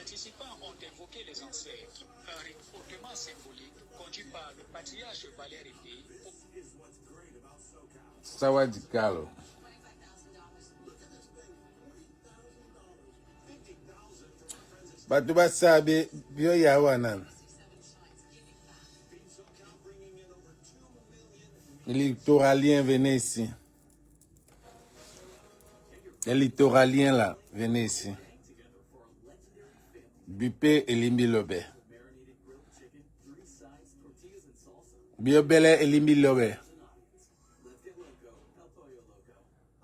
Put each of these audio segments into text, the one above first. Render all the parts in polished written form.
participants ont invoqué les ancêtres. Un rite hautement symbolique conduit par le patriarche Valère Épée. Sawadi Kalo. Batuba sabe bio yawanan. Les littoraliens venaient ici. Les littoraliens là, venez ici. Bipé et Limbi Lobe. Biobele et Limbi Lobe.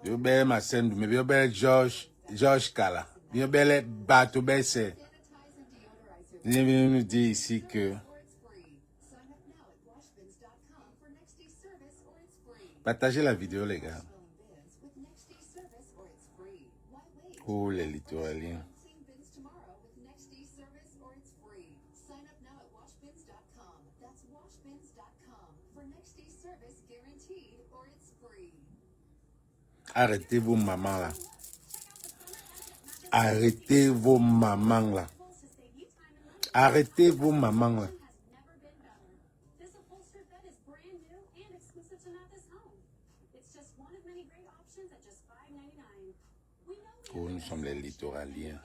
Biobele Massendou, mais Biobele George Kala. Biobele Bato Besse. Je viens nous dire ici que partagez la vidéo les gars. Oh les littoraliens. Arrêtez vos mamans là. Arrêtez vos mamans là. Arrêtez vos mamans là. Oh, nous sommes les littoraliens.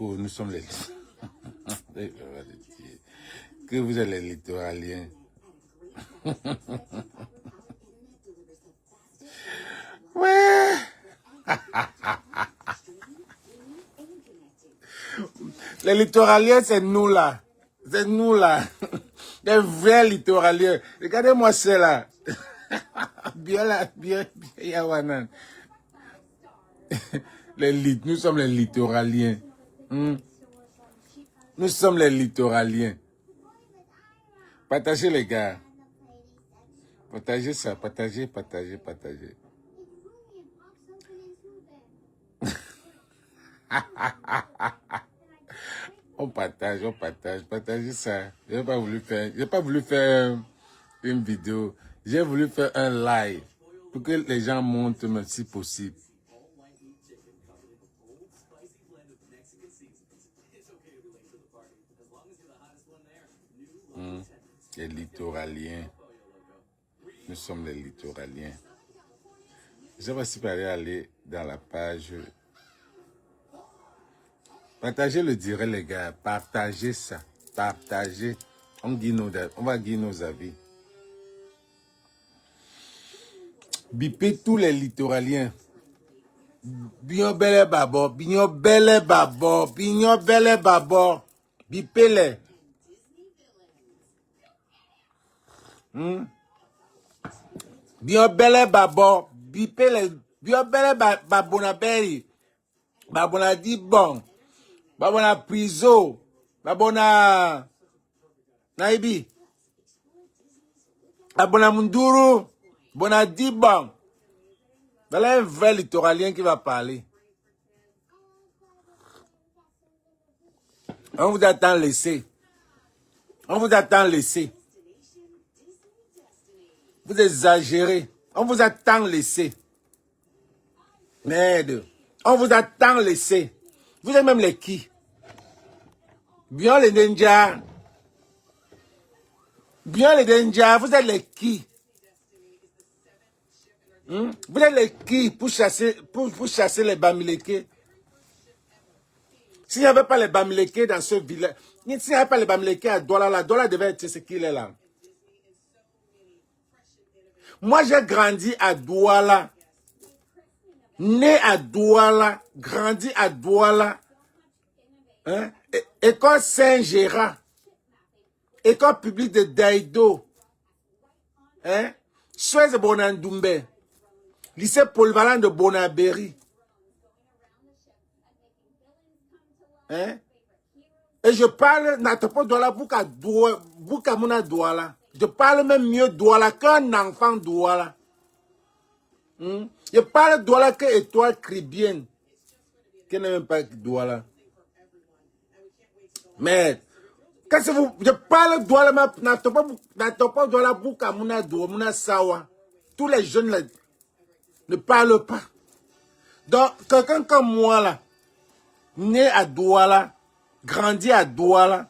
Oh, nous sommes les... Que vous êtes les littoraliens. Ouais. Les littoraliens, c'est nous là. C'est nous là. Les vrais littoraliens. Regardez-moi ceux-là. Bien là, bien, Yawanan. Nous sommes les littoraliens. Nous sommes les littoraliens. Partagez les gars. Partagez ça, partagez. On partage, partagez ça. J'ai pas voulu faire une vidéo. J'ai voulu faire un live pour que les gens montent même si possible. Les littoraliens. Nous sommes les littoraliens. Je sais pas si vous allez aller dans la page. Partagez le direct, les gars. Partagez ça. Partagez. On va dire nos avis. Bipez tous les littoraliens. Bignon belle babo. Bipez-les. Bien belle babo, bipele, bien belle babona beri, babona dibon, babona priso, babona naibi, babona munduru, babona dibon. Voilà un vrai littoralien qui va parler. On vous attend laisser. Vous exagérez. On vous attend laisser. Merde. On vous attend laisser. Vous êtes même les qui? Bien les ninjas. Vous êtes les qui? Vous êtes les qui pour chasser les Bamileke? S'il n'y avait pas les Bamileke dans ce village, s'il n'y avait pas les Bamileke à Douala, la Douala devait être ce qu'il est là. Moi, j'ai grandi à Douala, né à Douala, grandi à Douala, hein? École Saint-Gérard, école publique de Daïdo, hein? Suez de Bonandoumbe, lycée polyvalent de Bonabéry, hein? Et je parle, n'attends Douala, Bouka Mouna Douala. Je parle même mieux Douala qu'un enfant Douala. Je parle de Douala que Étoile Caribbean. Qui n'est même pas Douala. Mais, quand je parle de Douala, pas Douala Bouka, Mouna Sawa. Tous les jeunes là, ne parlent pas. Donc, quelqu'un comme moi là, né à Douala, grandi à Douala,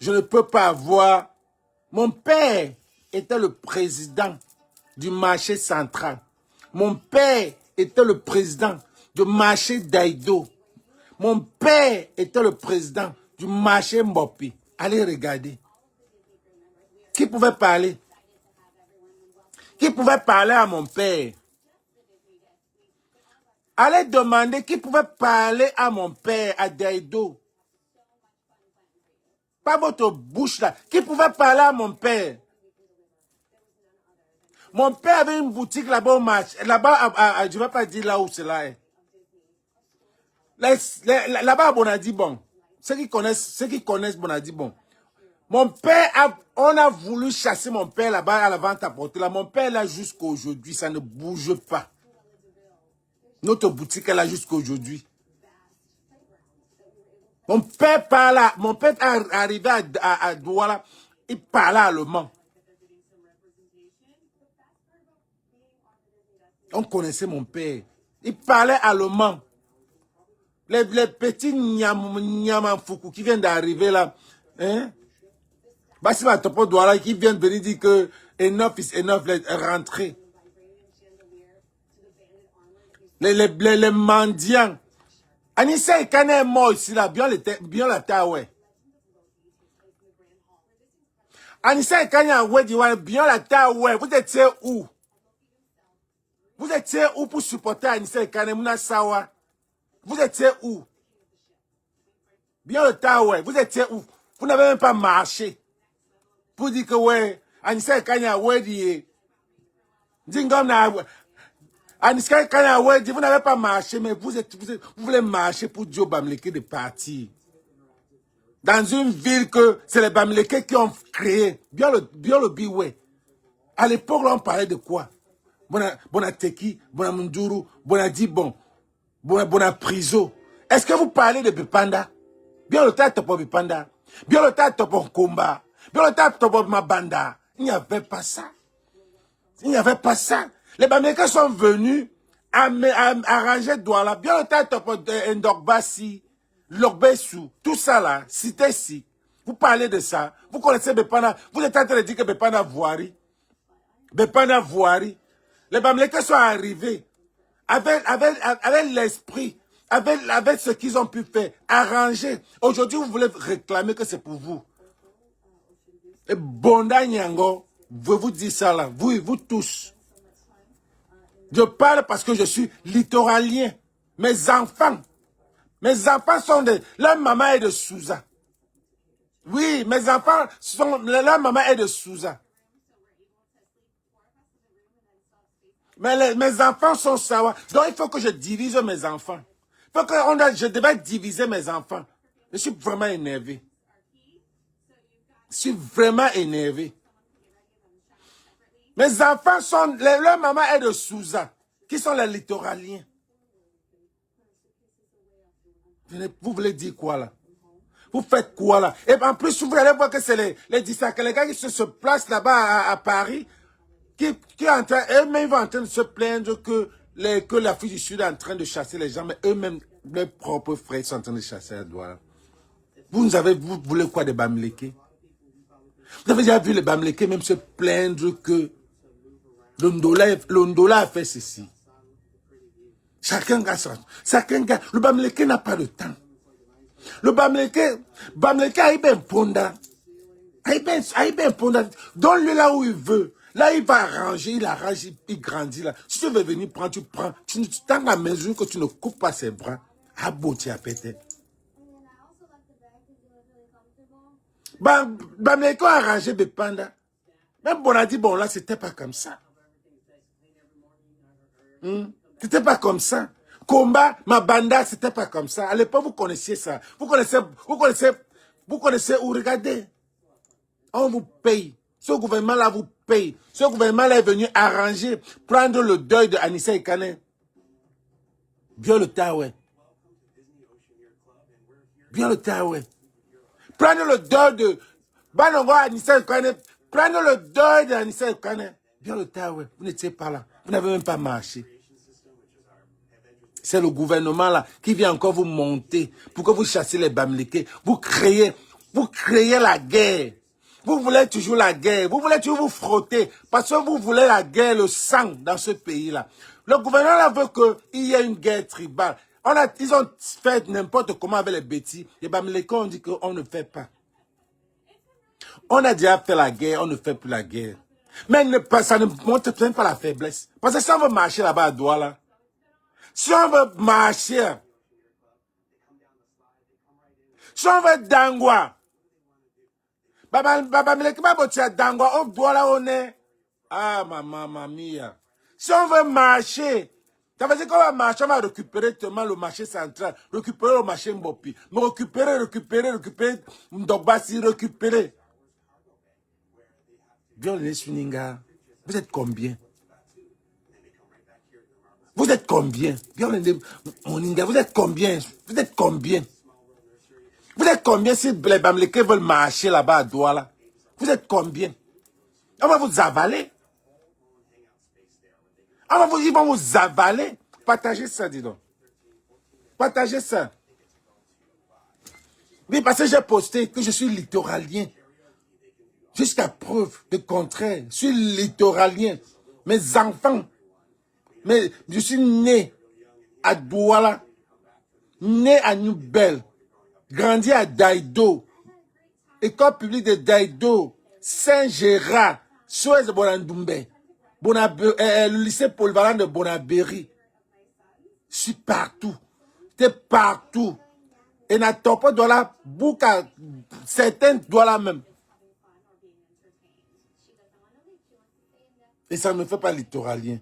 je ne peux pas avoir. Mon père était le président du marché central. Mon père était le président du marché d'Aïdo. Mon père était le président du marché Mbopi. Allez regarder. Qui pouvait parler? Qui pouvait parler à mon père? Allez demander qui pouvait parler à mon père, à Daïdo. Pas votre bouche là. Qui pouvait parler à mon père? Mon père avait une boutique là-bas au marché. Là-bas, je ne vais pas dire là où cela est. Là-bas à Bonadibon. Ceux qui connaissent Bonadibon. Mon père, on a voulu chasser mon père là-bas à la vente à porter. Là, mon père est là jusqu'à aujourd'hui. Ça ne bouge pas. Notre boutique est là jusqu'à aujourd'hui. Mon père est arrivé à Douala. Il parlait allemand. On connaissait mon père. Il parlait allemand. Les petits Nyamafoukou qui viennent d'arriver là, hein? Bassima Topo Douala qui viennent venir dire que enough is enough, rentrer. Les mendiants. Anissa et Kane est mort ici là, bien la taoué. Anissa et Kane a bien la taoué. Vous étiez où? Vous étiez où pour supporter Anissa et Kane Mouna Sawa? Vous étiez où? Bien le taoué. Vous étiez où? Vous n'avez même pas marché. Pour dire que ouais, Anissa et Kane ouais dit. Dingom na Anissa et Kane ouais dit vous n'avez pas marché mais vous voulez marcher pour Joe Bamileke de partir. Dans une ville que c'est les Bamileke qui ont créé. Bien le biway. À l'époque, là, on parlait de quoi? Bonateki, Bonamunduru, Bonadibon, Bonapriso. Est-ce que vous parlez de Bipanda? Bien le tas de Bipanda. Bien le tas de Komba. Bien le tas de Mabanda. Il n'y avait pas ça. Il n'y avait pas ça. Les Bamileke sont venus arranger Douala. Bien le tas de Ndogbasi. Logbesu, tout ça là, cité si. Vous parlez de ça. Vous connaissez Bepanda. Vous êtes en train de dire que Bepanda Voiri. Bepanda Voiri. Les Bamileke sont arrivés avec l'esprit, avec ce qu'ils ont pu faire, arranger. Aujourd'hui, vous voulez réclamer que c'est pour vous. Et Bonda Nyango, vous dire ça là. Vous tous. Je parle parce que je suis littoralien. Mes enfants sont leur maman est de Souza. Oui, mes enfants leur maman est de Souza. Mais mes enfants sont sawa. Donc il faut que je divise mes enfants. Je devais diviser mes enfants. Je suis vraiment énervé. Je suis vraiment énervé. Mes enfants leur maman est de Souza. Qui sont les littoraliens. Vous voulez dire quoi là? Vous faites quoi là? Et en plus, vous allez voir que c'est les disciples, les gars qui se placent là-bas à Paris, qui eux-mêmes vont en train de se plaindre que l'Afrique du Sud est en train de chasser les gens, mais eux-mêmes, leurs propres frères sont en train de chasser à Douala. Vous voulez quoi des Bamileke? Vous avez déjà vu les Bamileke même se plaindre que l'Ondola a fait ceci. Chacun gars, le Bamileke n'a pas de temps. Le Bamileke a bien ponda. Donne-le là où il veut. Là, il va arranger, il grandit là. Si tu veux venir prendre, tu prends. Tant à mesure que tu ne coupes pas ses bras, à beauté à péter. Bamileke a arrangé des pandas. Même Bonadibon là, c'était pas comme ça. C'était pas comme ça. Combat, Mabanda, c'était pas comme ça. À l'époque, vous connaissiez ça. Vous connaissez où, regardez. On vous paye. Ce gouvernement-là vous pays. Ce gouvernement-là est venu arranger, prendre le deuil de Anissa Ekane. Bien le Taoué. Bien le Taoué. Prendre le deuil de Banongo Anissa Ekane. Prendre le deuil de Anissa Ekane. Bien le Taoué. Vous n'étiez pas là. Vous n'avez même pas marché. C'est le gouvernement là qui vient encore vous monter pour que vous chassiez les Bamileke. Vous créez la guerre. Vous voulez toujours la guerre. Vous voulez toujours vous frotter parce que vous voulez la guerre, le sang dans ce pays-là. Le gouvernement là veut qu'il y ait une guerre tribale. Ils ont fait n'importe comment avec les bêtises. Les Bamileke ont dit qu'on ne fait pas. On a déjà fait la guerre, on ne fait plus la guerre. Mais ça ne montre même pas la faiblesse. Parce que si on veut marcher là-bas à Douala, si on veut marcher, si on veut Dangwa, Baba Mileke Babotia Dangwa, on doit là on est. Ah, maman mia. Si on veut marcher, ça veut dire qu'on va marcher, on va récupérer tellement le marché central, récupérer le marché Mbopi, mais récupérer Ndogbasi, récupérer. Bien les Suninga, vous êtes combien? Vous êtes combien? Bien les Moninga, vous êtes combien? Vous êtes combien? Vous êtes combien si les Bamileke veulent marcher là-bas à Douala? Vous êtes combien? On va vous avaler. Ils vont vous avaler. Partagez ça, dis donc. Partagez ça. Oui, parce que j'ai posté que je suis littoralien. Jusqu'à preuve de contraire. Je suis littoralien. Mes enfants. Mais je suis né à Douala. Né à Nouvelle. Grandi à Daïdo. École publique de Daïdo. Saint-Gérard. Suez de Bonandoumbe. Le lycée polyvalent de Bonabéry. Je suis partout. J'étais partout. Et n'attends pas Douala. Bouka. Certains Douala même. Et ça ne me fait pas littoralien.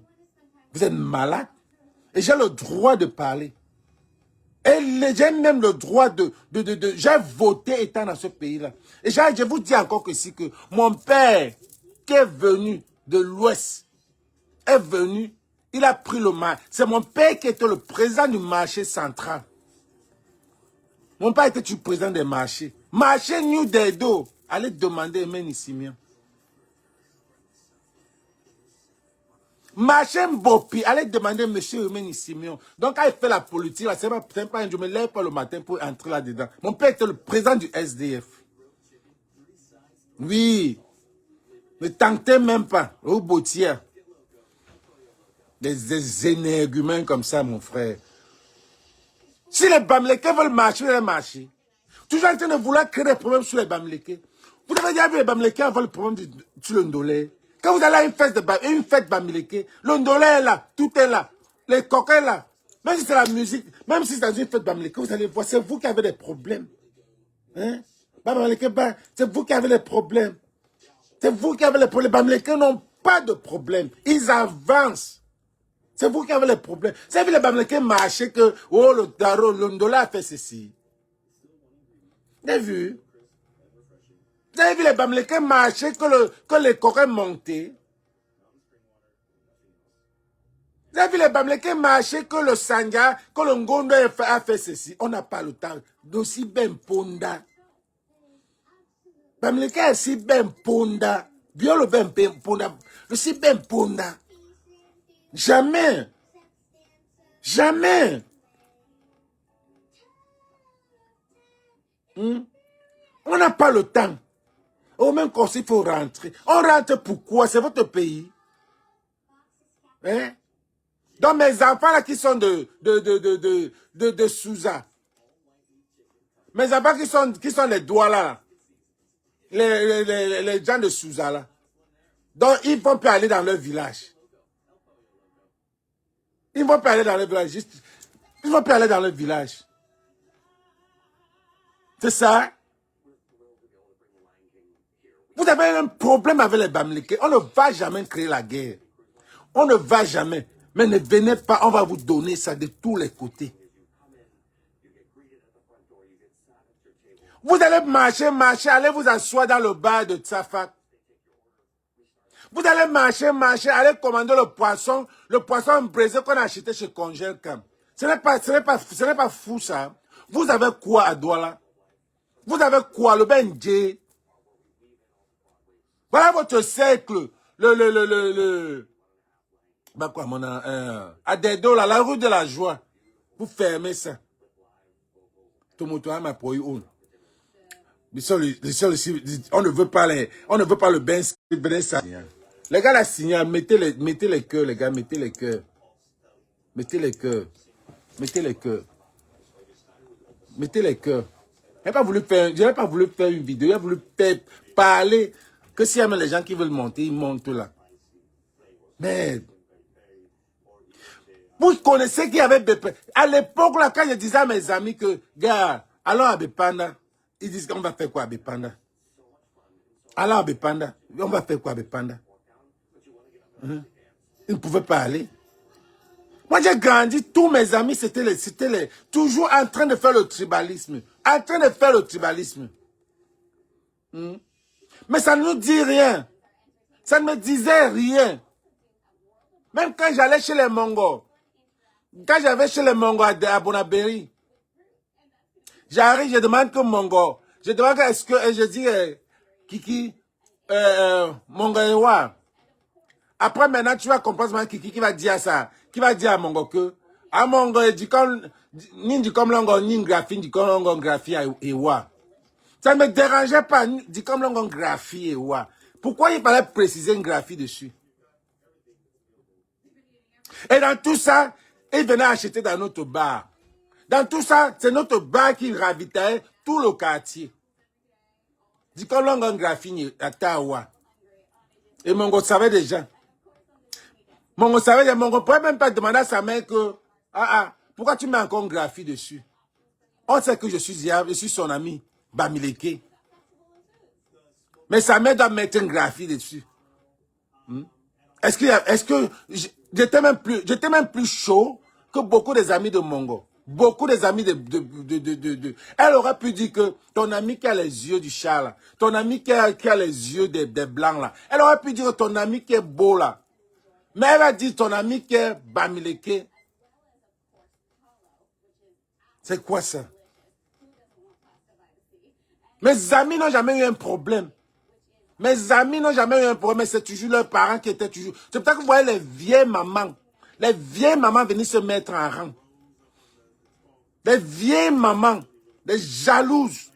Vous êtes malade. Et j'ai le droit de parler. Et j'ai même le droit j'ai voté étant dans ce pays-là. Et je vous dis encore que mon père, qui est venu de l'Ouest, est venu, il a pris le marché. C'est mon père qui était le président du marché central. Mon père était le président des marchés. Marché New Dedo. Allez demander Emeni Simeon. Marché Mbopi, allez demander M. Emeni Simeon. Donc, quand il fait la politique, c'est pas, je me lève pas le matin pour entrer là-dedans. Mon père était le président du SDF. Oui. Ne tentez même pas. Au Boutier. Des énergumènes comme ça, mon frère. Si les Bamileke veulent marcher, ils veulent marcher. Toujours en train de vouloir créer des problèmes sur les Bamileke. Vous avez déjà vu les Bamileke avoir le problème sur le Ndolé. Quand vous allez à une fête Bamileke, le Ndolé est là, tout est là. Les coquins là. Même si c'est la musique, même si c'est dans une fête Bamileke, vous allez voir, c'est vous qui avez des problèmes. Hein? C'est vous qui avez les problèmes. C'est vous qui avez les problèmes. Les Bamileke n'ont pas de problème. Ils avancent. C'est vous qui avez les problèmes. Vous avez vu les Bamileke marcher que, oh, le Ndolé a fait ceci. Vous avez vu? Vous avez vu les Bamileke marcher que les coquins montaient? Vous avez vu les Bamileke marcher que le Sanga, que le Ngondo a fait ceci? On n'a pas le temps. D'aussi ben ponda. Bamileke est si ben ponda. Bien le ben ponda. Le si ben ponda. Jamais. Jamais. On n'a pas le temps. Au même conseil, il faut rentrer. On rentre pourquoi? C'est votre pays. Hein? Donc mes enfants là qui sont de Souza. Mes enfants qui sont les doigts là. Les gens de Souza là. Donc ils ne vont pas aller dans leur village. Ils ne vont pas aller dans leur village. Ils ne vont pas aller dans leur village. C'est ça? Vous avez un problème avec les Bamileke. On ne va jamais créer la guerre. On ne va jamais. Mais ne venez pas, on va vous donner ça de tous les côtés. Vous allez marcher, allez vous asseoir dans le bar de Tsafak. Vous allez marcher, allez commander le poisson braisé qu'on a acheté chez Congelcam. Ce n'est pas fou ça. Vous avez quoi à Douala? Vous avez quoi? Le Benjé. Voilà votre cercle. Bah quoi, à Dedo, là, la rue de la joie. Vous fermez ça. Tout le monde a ma pour on ne veut pas le Ben. Les gars, la signal, mettez les cœurs, les gars, mettez les cœurs. Mettez les cœurs. Mettez les cœurs. Mettez les cœurs. Je n'ai pas voulu faire une vidéo, j'ai voulu parler. Que s'il y a même les gens qui veulent monter, ils montent là. Mais vous connaissez qu'il y avait BP. À l'époque, là, quand je disais à mes amis que, gars, allons à Bepanda, ils disent qu'on va faire quoi à Bepanda? Allons à Bepanda, on va faire quoi à Bepanda? Ils ne pouvaient pas aller. Moi, j'ai grandi, tous mes amis, c'était toujours en train de faire le tribalisme. En train de faire le tribalisme. Mais ça ne nous dit rien. Ça ne me disait rien. Même quand j'allais chez les Mongols. Quand j'avais chez les Mongols à Bonabéry. J'arrive, je demande que Mongo. Je demande est-ce que, et je dis, Kiki, Mongo. Après, maintenant, tu vas comprendre Kiki qui va dire ça. Qui va dire à Mongo que, à Mongo, il dit comme, ni comme longo, ni graphie, dit comme longo graphie et wa. Ça ne me dérangeait pas, dit comme longo graphie et wa. Pourquoi il fallait préciser une graphie dessus? Et dans tout ça, il venait acheter dans notre bar. Dans tout ça, c'est notre bar qui ravitaillait tout le quartier. Dit comme longo graphie à Tawa. Et Mongo savait déjà. Mongo savait déjà, Mongo ne pouvait même pas demander à sa mère que, pourquoi tu mets encore une graphie dessus? On sait que je suis son ami, Bamileke. Mais sa mère doit mettre une graphie dessus. Est-ce que j'étais même plus chaud que beaucoup des amis de Mongo. Beaucoup des amis Elle aurait pu dire que ton ami qui a les yeux du chat là, ton ami qui a les yeux des blancs là, elle aurait pu dire que ton ami qui est beau là. Mais elle va dire ton ami qui est Bamileke. C'est quoi ça? Mes amis n'ont jamais eu un problème. Mes amis n'ont jamais eu un problème, mais c'est toujours leurs parents qui étaient toujours... C'est pour ça que vous voyez les vieilles mamans venir se mettre en rang. Les vieilles mamans, les jalouses,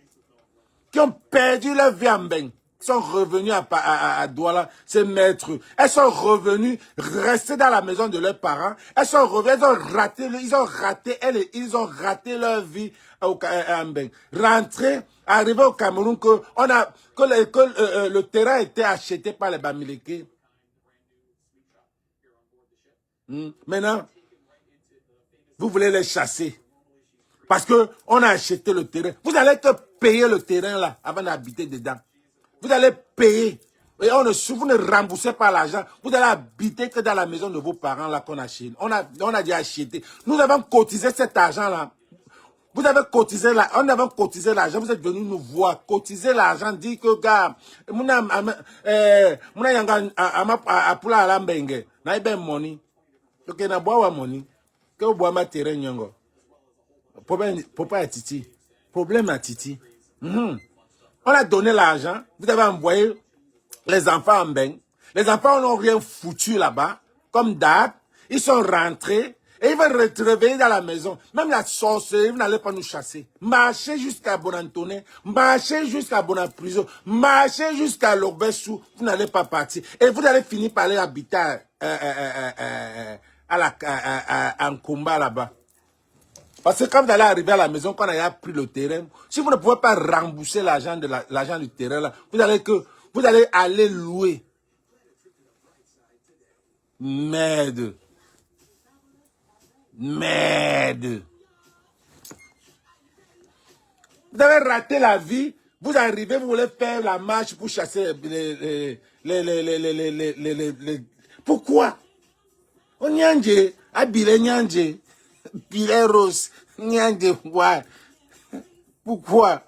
qui ont perdu leur vie en bain, sont revenues à Douala se mettre. Elles sont revenues rester dans la maison de leurs parents. Elles sont revenues, ils ont raté leur vie en bain. Rentrer, arriver au Cameroun, que le terrain était acheté par les Bamileke. Maintenant, vous voulez les chasser. Parce qu'on a acheté le terrain. Vous allez que payer le terrain là avant d'habiter dedans. Vous allez payer. Et vous ne remboursez pas l'argent. Vous allez habiter que dans la maison de vos parents là qu'on a acheté. On a déjà acheté. Nous avons cotisé cet argent là. Vous avez cotisé là. On avait cotisé l'argent. Vous êtes venus nous voir. Cotiser l'argent. Dit que gars. Muna yanga apula alambenge. Na ibe money. Donc na bois money. Que vous bois ma terrain nyongo. Problème à Titi. Problème à Titi. On a donné l'argent. Vous avez envoyé les enfants en bain. Les enfants n'ont rien foutu là-bas. Comme date. Ils sont rentrés. Et ils vont revenir dans la maison. Même la sorcellerie, vous n'allez pas nous chasser. Marchez jusqu'à Bonantoné. Marchez jusqu'à Bonaprison. Marchez jusqu'à Logbessou. Vous n'allez pas partir. Et vous allez finir par aller habiter en combat là-bas. Parce que quand vous allez arriver à la maison, quand on a pris le terrain, si vous ne pouvez pas rembourser l'argent du terrain, là, vous allez aller louer. Merde. Merde. Vous avez raté la vie. Vous arrivez, vous voulez faire la marche pour chasser Pourquoi? On nyanje, abile nyanje. Pilet rose, nyanje, ouais. Pourquoi?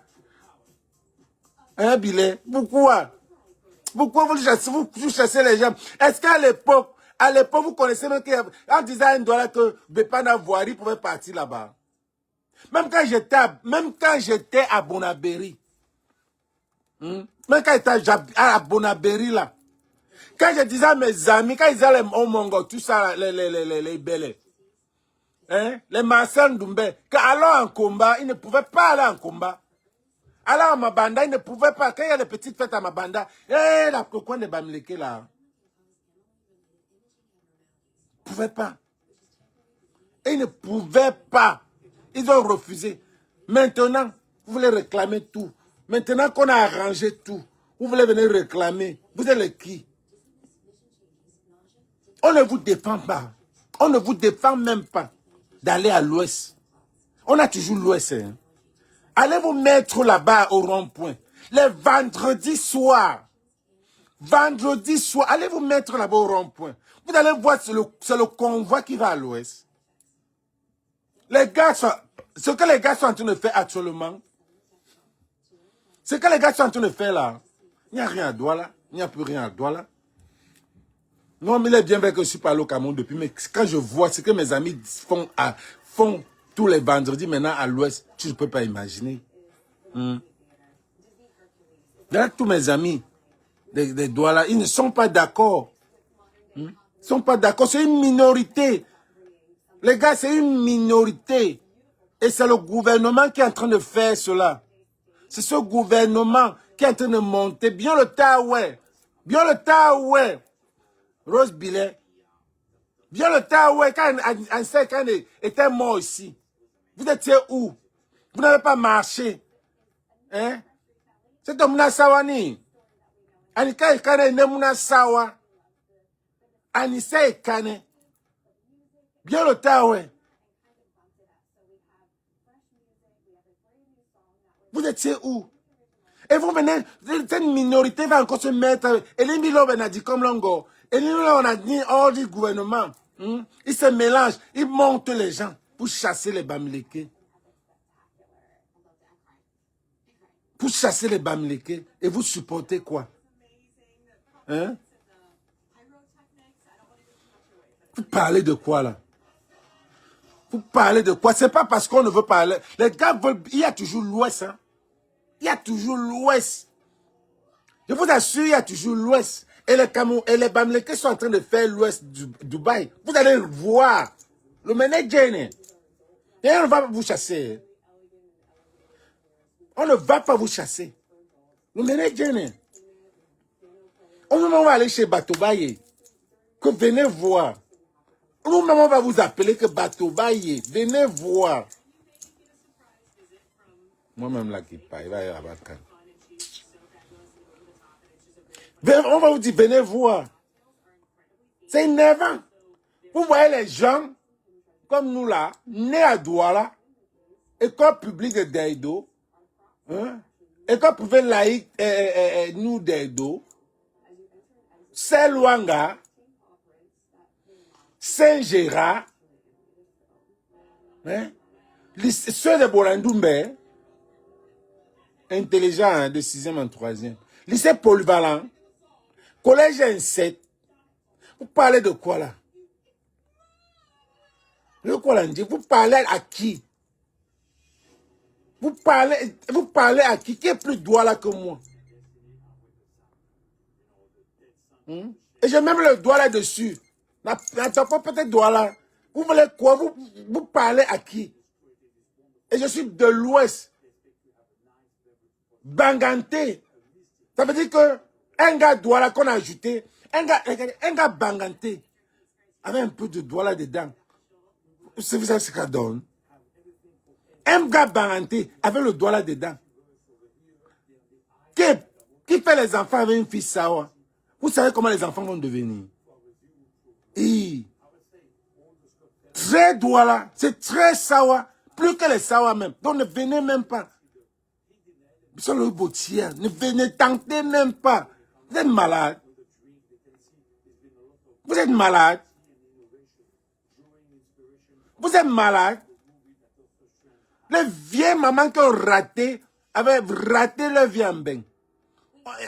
Hein, Billet? Pourquoi? Pourquoi vous chassez les gens? Est-ce qu'à l'époque, vous connaissez même qu'en disant à un dollar que Bepana Voiri pouvait partir là-bas. Même quand j'étais à Bonabéry, même quand j'étais à Bonabéry là, quand je disais à mes amis, quand ils allaient au Mongo, tout ça, les belles, hein, les Marcel Doumbé, qu'alors en combat, ils ne pouvaient pas aller en combat. Alors à Mabanda, ils ne pouvaient pas, quand il y a les petites fêtes à Mabanda, le coin de Bamileke là, ils ne pouvaient pas. Ils ne pouvaient pas. Ils ont refusé. Maintenant, vous voulez réclamer tout. Maintenant qu'on a arrangé tout, vous voulez venir réclamer. Vous êtes les qui? On ne vous défend pas. On ne vous défend même pas d'aller à l'ouest. On a toujours l'ouest. Hein. Allez vous mettre là-bas au rond-point. Les vendredis soirs. Vendredi soir, allez vous mettre là-bas au rond-point. Vous allez voir, c'est le convoi qui va à l'ouest. Les gars sont... Ce que les gars sont en train de faire actuellement, ce que les gars sont en train de faire là, il n'y a rien à Douala. Il n'y a plus rien à Douala. Non, mais il est bien vrai que je suis pas allé au Cameroun depuis, mais quand je vois ce que mes amis font tous les vendredis maintenant à l'ouest, tu ne peux pas imaginer. Là, tous mes amis des Douala, ils ne sont pas d'accord. Ils ne sont pas d'accord, c'est une minorité. Les gars, c'est une minorité. Et c'est le gouvernement qui est en train de faire cela. C'est ce gouvernement qui est en train de monter. Bien le Taoué. Bien le Taoué. Rose Billet. Bien le Taoué. Quand il était mort ici. Vous étiez où? Vous n'avez pas marché. Hein? C'est de Mouna Sawani. Anika Ekane ne Mouna Sawa. Anissa Ekane. Bien le Taoué. Vous étiez où? Et vous venez, cette minorité va encore se mettre. Elimi Loben a dit comme Longo. Elimi Loben a dit hors du gouvernement. Ils se mélangent, ils montent les gens pour chasser les Bamileke. Pour chasser les Bamileke. Et vous supportez quoi? Hein? Vous parlez de quoi là? Vous parlez de quoi? C'est pas parce qu'on ne veut pas aller. Les gars veulent. Il y a toujours l'Ouest. Hein? Il y a toujours l'Ouest. Je vous assure, il y a toujours l'Ouest. Et les Cameroun et les Bamileke sont en train de faire l'Ouest du Dubaï. Vous allez voir. Le manager. Et on ne va pas vous chasser. On ne va pas vous chasser. Le manager. On va aller chez Batobaye. Que venez voir. Nous-mêmes, on va vous appeler que Batobaye. Venez voir. Moi-même, là, qui parle, il va y avoir calme. On va vous dire, venez voir. C'est énervant. Vous voyez les gens, comme nous là, nés à Douala, école publique de Daido, hein? École privée laïque, nous Daido, Saint-Luanga, Saint-Gérard, hein? Ceux de Borandoumbe, intelligent hein, de 6e en 3e, lycée polyvalent, collège N7, vous parlez de quoi là? De quoi là? Vous parlez à qui? Vous parlez à qui? Qui est plus Douala que moi? Et j'ai même le doigt là-dessus. N'attends pas peut-être Douala. Vous voulez quoi? Vous parlez à qui? Et je suis de l'Ouest. Banganté. Ça veut dire que un gars Douala qu'on a ajouté, un gars Banganté, avec un peu de Douala dedans. Vous savez ce que ça donne? Un gars Banganté avec le Douala dedans. Qui fait les enfants avec une fille Sawa? Vous savez comment les enfants vont devenir? Et très Douala, c'est très Sawa, plus que les Sawa même. Donc ne venez même pas. Sur le boutier, ne venez tenter même pas. Vous êtes malade. Vous êtes malade. Vous êtes malade. Les vieilles mamans qui ont raté, avaient raté leur vie en bain.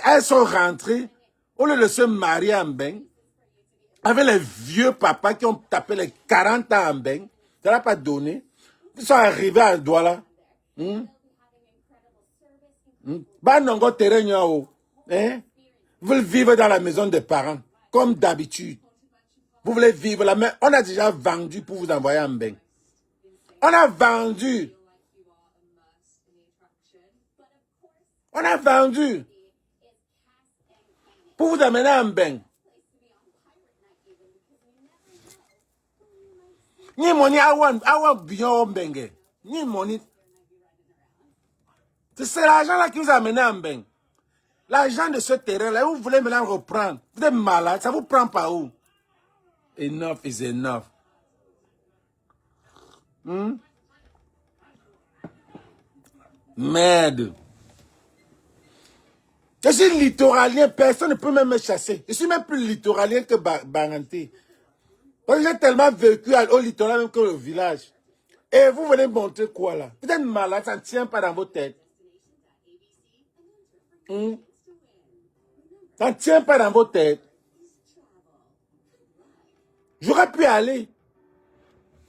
Elles sont rentrées. Au lieu de se marier en Mbeng, avec les vieux papas qui ont tapé les 40 ans en Mbeng, ça n'a pas donné. Ils sont arrivés à Douala. Banongo terrain, hein? Vous voulez vivre dans la maison des parents, comme d'habitude. Vous voulez vivre là, mais on a déjà vendu pour vous envoyer en Mbeng. On a vendu. On a vendu. Pour vous amener en Mbeng. Ni money awa biyon Mbeng. Ni money. C'est l'argent là qui vous a amené en Mbeng. L'argent de ce terrain-là, vous voulez maintenant reprendre. Vous êtes malade, ça vous prend par où? Enough is enough. Merde. Je suis littoralien, personne ne peut même me chasser. Je suis même plus littoralien que Banganté. Parce que j'ai tellement vécu au littoral même que le village. Et vous venez montrer quoi là? Vous êtes malade, ça ne tient pas dans vos têtes. Ça ne tient pas dans vos têtes. J'aurais pu aller.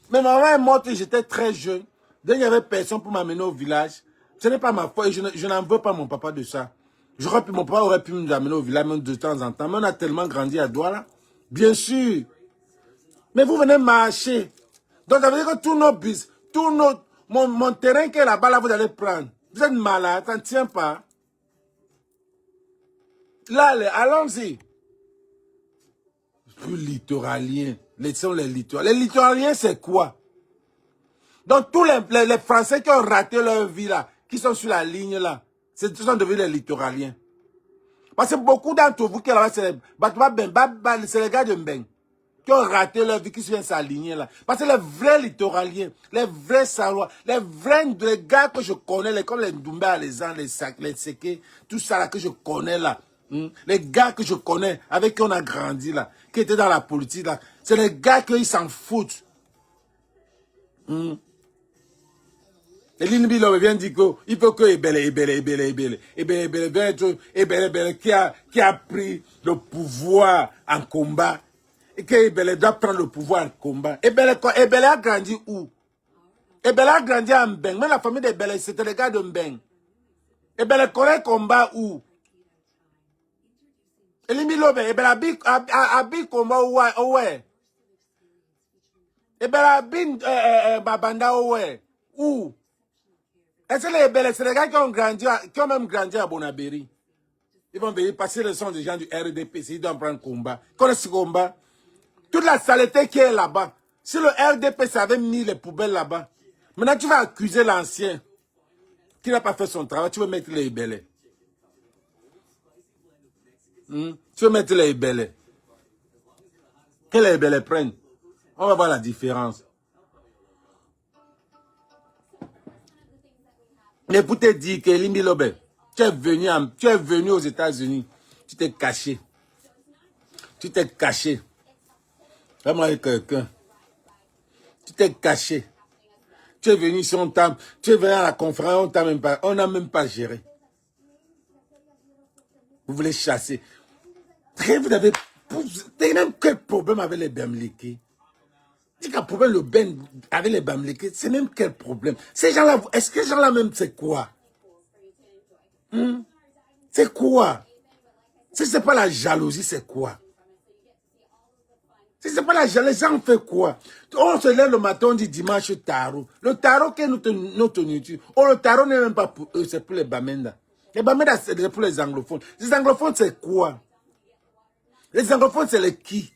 Mais maman est morte et j'étais très jeune. Donc il n'y avait personne pour m'amener au village. Ce n'est pas ma faute et je n'en veux pas mon papa de ça. Mon papa aurait pu nous amener au village même de temps en temps. Mais on a tellement grandi à Douala. Bien sûr. Mais vous venez marcher. Donc ça veut dire que tous nos bis, mon terrain qui est là-bas, là, vous allez prendre. Vous êtes malade, ça ne tient pas. Là, allons-y. Plus littoralien. Laissons les littoraliens. Les littoraliens, c'est quoi? Donc tous les Français qui ont raté leur vie là, qui sont sur la ligne là, ce sont devenus les littoraliens. Parce que beaucoup d'entre vous qui sont là-bas, c'est les gars de Mbeng qui ont raté leur vie, qui sont s'aligner là. Parce que les vrais littoraliens, les vrais Salois, les gars que je connais, comme les Doumbé, les Zan, les Seke, tout ça là que je connais là. Les gars que je connais, avec qui on a grandi là, qui étaient dans la politique là, c'est les gars qui s'en foutent. Et l'Inbilo vient dire qu'il faut que Ebele qui a pris le pouvoir en combat et que Ebele doit prendre le pouvoir en combat. Ebele a grandi où? Ebele a grandi à Mbeng. Même la famille d'Ebele, c'était les gars de Mbeng. Ebele connaît combat où? L'Inbilo, Ebele a combat où? Ebele a Babanda où? Est-ce que c'est les gars qui ont même grandi à Bonabéry? Ils vont venir passer le son des gens du RDP, ils doivent prendre combat. Connaissez ce combat? Toute la saleté qui est là-bas. Si le RDP avait mis les poubelles là-bas, maintenant tu vas accuser l'ancien qui n'a pas fait son travail, tu veux mettre les Ebele. Tu veux mettre les Ebele. Que les Ebele prennent. On va voir la différence. Mais pour te dire que Limbilobe, tu es venu aux États-Unis, tu t'es caché. Tu t'es caché. Vraiment avec quelqu'un. Tu t'es caché. Tu es venu ici, tu es venu à la conférence, on n'a même pas géré. Vous voulez chasser. Vous avez même quel problème avec les Bamileke? C'est qu'un problème avec les Bamileke, c'est même quel problème? Ces gens-là, est-ce que ces gens-là même, c'est quoi? C'est quoi? Si ce n'est pas la jalousie, c'est quoi? Si ce n'est pas la jalousie, les gens font quoi? On se lève le matin, on dit dimanche tarot. Le tarot qui est notre nourriture. Oh, le tarot n'est même pas pour eux, c'est pour les Bamenda. Les Bamenda, c'est pour les anglophones. Les anglophones, c'est quoi? Les anglophones, c'est les qui?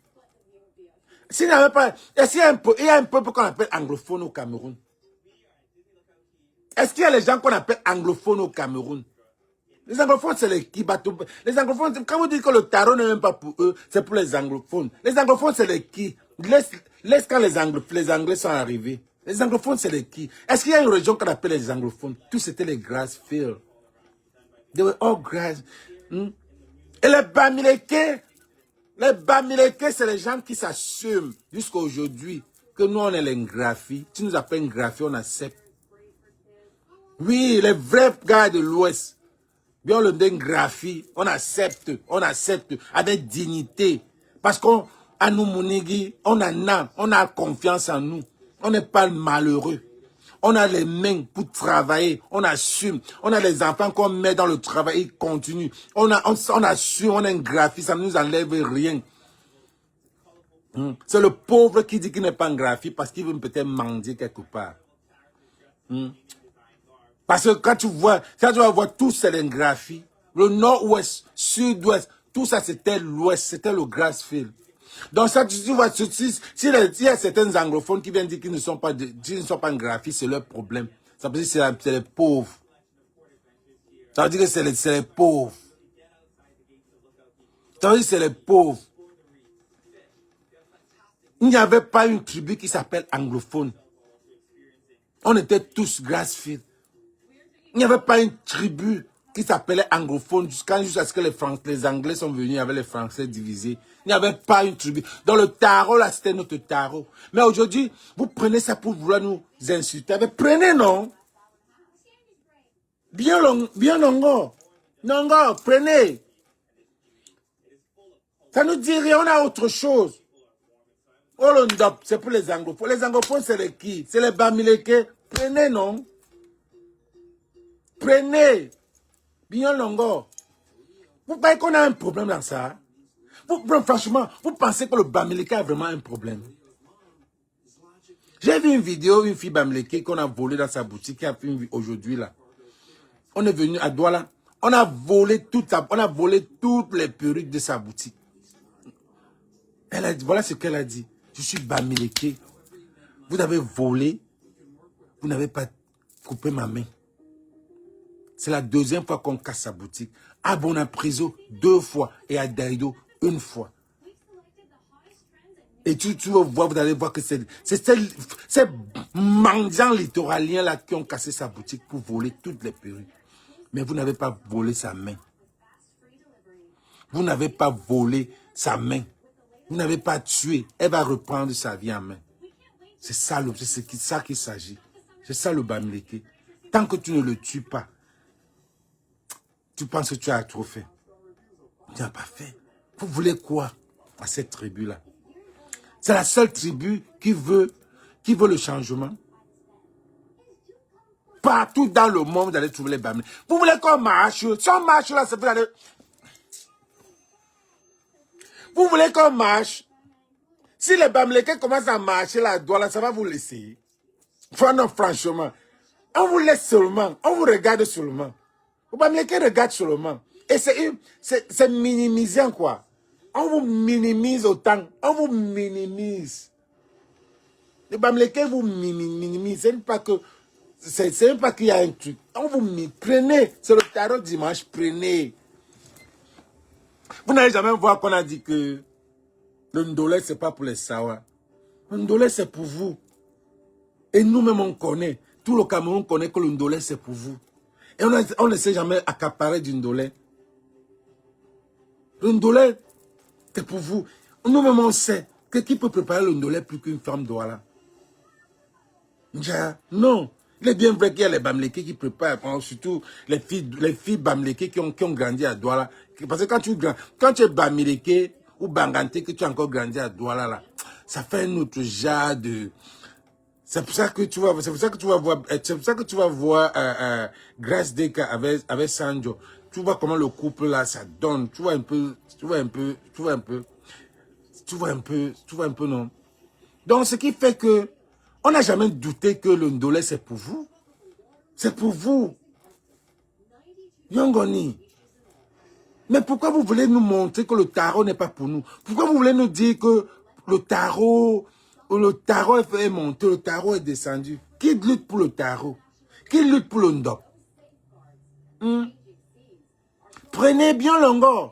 S'il n'y avait pas, est-ce qu'il y a un peuple qu'on appelle anglophone au Cameroun? Est-ce qu'il y a les gens qu'on appelle anglophones au Cameroun? Les anglophones, c'est les qui? Les anglophones, quand vous dites que le tarot n'est même pas pour eux, c'est pour les anglophones. Les anglophones, c'est les qui? Laisse quand les Anglais sont arrivés. Les anglophones, c'est les qui? Est-ce qu'il y a une région qu'on appelle les anglophones? Tous c'était les Grassfield. They were all grass. Et les Bamileke, c'est les gens qui s'assument jusqu'à aujourd'hui que nous, on est les graphies. Tu nous appelles graphies, on accepte. Oui, les vrais gars de l'Ouest. Bien le den graphie, on accepte avec dignité. Parce qu'on a nous monigi, on a confiance en nous. On n'est pas malheureux. On a les mains pour travailler, on assume. On a les enfants qu'on met dans le travail, ils continuent. On assume, on a un graphiste, ça ne nous enlève rien. C'est le pauvre qui dit qu'il n'est pas un graphiste parce qu'il veut peut-être mendier quelque part. Parce que quand tu vas voir tout c'est l'ingraphie, le nord-ouest, sud-ouest, tout ça c'était l'ouest, c'était le Grassfield. Donc ça, tu vois, s'il y a certains anglophones qui viennent dire qu'ils ne sont pas en graphie, c'est leur problème. Ça veut dire que c'est les pauvres. Ça veut dire que c'est les pauvres. Ça veut dire que c'est les pauvres. Il n'y avait pas une tribu qui s'appelle anglophone. On était tous Grassfield. Il n'y avait pas une tribu qui s'appelait anglophone jusqu'à ce que les Anglais sont venus avec les Français divisés. Il n'y avait pas une tribu. Dans le tarot, là, c'était notre tarot. Mais aujourd'hui, vous prenez ça pour vouloir nous insulter. Mais prenez, non? Bien longo. Nongo, prenez. Ça nous dit rien, on a autre chose. Olondop, c'est pour les anglophones. Les anglophones, c'est les qui? C'est les Bamileke. Prenez, non? Prenez. Bien longo. Vous croyez qu'on a un problème dans ça? Franchement, vous pensez que le Bamileke a vraiment un problème? J'ai vu une vidéo, une fille Bamileke qu'on a volé dans sa boutique, qui a fait aujourd'hui là. On est venu à Douala. On a volé toutes les perruques de sa boutique. Elle a dit, voilà ce qu'elle a dit. Je suis Bamileke. Vous avez volé. Vous n'avez pas coupé ma main. C'est la deuxième fois qu'on casse sa boutique. À Bonapriso, 2 fois. Et à Daido, 1 fois. Et tu vas voir, vous allez voir que c'est ces mendiants littoraliens là qui ont cassé sa boutique pour voler toutes les perruques. Mais vous n'avez pas volé sa main. Vous n'avez pas volé sa main. Vous n'avez pas tué. Elle va reprendre sa vie en main. C'est ça qu'il s'agit. C'est ça le Bamileke. Tant que tu ne le tues pas, tu penses que tu as trop fait. Tu n'as pas fait. Vous voulez quoi à cette tribu-là? C'est la seule tribu qui veut le changement. Partout dans le monde, vous allez trouver les Bamileke. Vous voulez qu'on marche? Si on marche là, c'est vous allez... Vous voulez qu'on marche? Si les Bamileke commencent à marcher là, Douala, ça va vous laisser. Non, franchement. On vous laisse seulement. On vous regarde seulement. Les Bamileke regardent seulement. Et c'est minimisant quoi. On vous minimise autant. On vous minimise. Les Bamileke vous minimisent. C'est même pas qu'il y a un truc. On vous prenez. C'est le tarot dimanche. Prenez. Vous n'avez jamais vu qu'on a dit que le Ndolé, ce n'est pas pour les Sawa. Le Ndolé, c'est pour vous. Et nous-mêmes, on connaît. Tout le Cameroun connaît que le Ndolé, c'est pour vous. Et on ne sait jamais accaparer du Ndolé. Le Ndolé, c'est pour vous. Nous-mêmes, on sait que qui peut préparer le Ndolé plus qu'une femme Douala? Non. Il est bien vrai qu'il y a les Bamileke qui préparent, surtout les filles Bamileke qui ont grandi à Douala. Parce que quand tu es Bamileke ou Bangante, que tu as encore grandi à Douala, là, ça fait un autre genre de... C'est pour ça que tu vas voir Grace Deka avec Sanjo. Tu vois comment le couple là, ça donne. Tu vois un peu, non. Donc, ce qui fait que on n'a jamais douté que le Ndolé, c'est pour vous. C'est pour vous. Yongoni. Mais pourquoi vous voulez nous montrer que le tarot n'est pas pour nous? Pourquoi vous voulez nous dire que le tarot est monté, le tarot est descendu? Qui lutte pour le tarot? Qui lutte pour le Ndop? Prenez bien longo.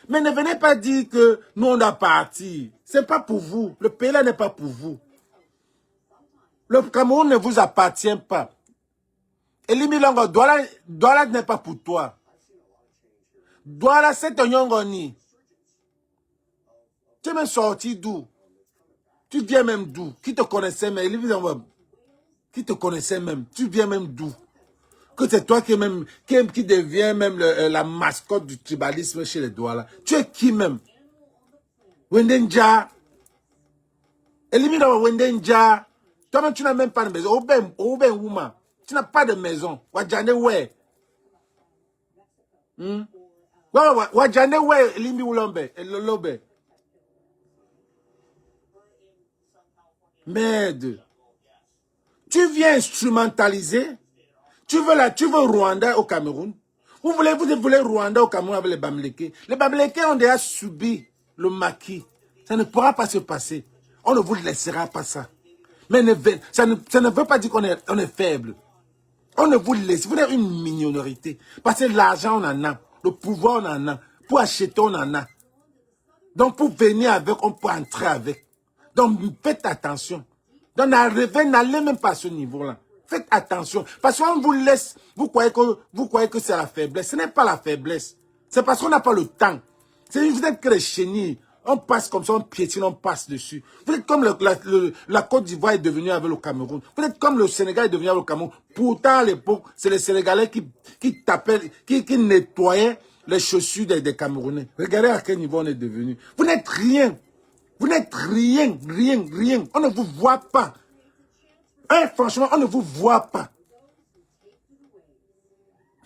Mais ne venez pas dire que nous on doit partir. C'est pas pour vous. Le pays là n'est pas pour vous. Le Cameroun ne vous appartient pas. Elimi Longo, Douala n'est pas pour toi. Douala, c'est un Yongoni. Tu es même sorti d'où? Tu viens même d'où? Qui te connaissait même? Qui te connaissait même? Tu viens même d'où? Que c'est toi qui devient même la mascotte du tribalisme chez les Douala. Tu es qui même? Wendenja. Élimine Wendenja. Toi-même, tu n'as même pas de maison. Oben Wouma. Tu n'as pas de maison. Wadjane ouais. Wadjane ouais. Elimine Oulombe. Elolobe. Merde. Tu viens instrumentaliser. Tu veux Rwanda au Cameroun. Vous voulez Rwanda au Cameroun avec les Bamileke. Les Bamileke ont déjà subi le maquis. Ça ne pourra pas se passer. On ne vous laissera pas ça. Mais ça ne veut pas dire qu'on est faible. On ne vous laisse. Vous êtes une minorité. Parce que l'argent, on en a. Le pouvoir, on en a. Pour acheter, on en a. Donc, pour venir avec, on peut entrer avec. Donc, faites attention. Donc, n'allez même pas à ce niveau-là. Faites attention. Parce qu'on vous laisse, vous croyez que c'est la faiblesse. Ce n'est pas la faiblesse. C'est parce qu'on n'a pas le temps. Vous êtes que les chenilles. On passe comme ça, on piétine, on passe dessus. Vous êtes comme la Côte d'Ivoire est devenue avec le Cameroun. Vous êtes comme le Sénégal est devenu avec le Cameroun. Pourtant, à l'époque, c'est les Sénégalais qui tapaient, qui nettoyaient les chaussures des Camerounais. Regardez à quel niveau on est devenu. Vous n'êtes rien. Vous n'êtes rien, rien, rien. On ne vous voit pas. Franchement, on ne vous voit pas.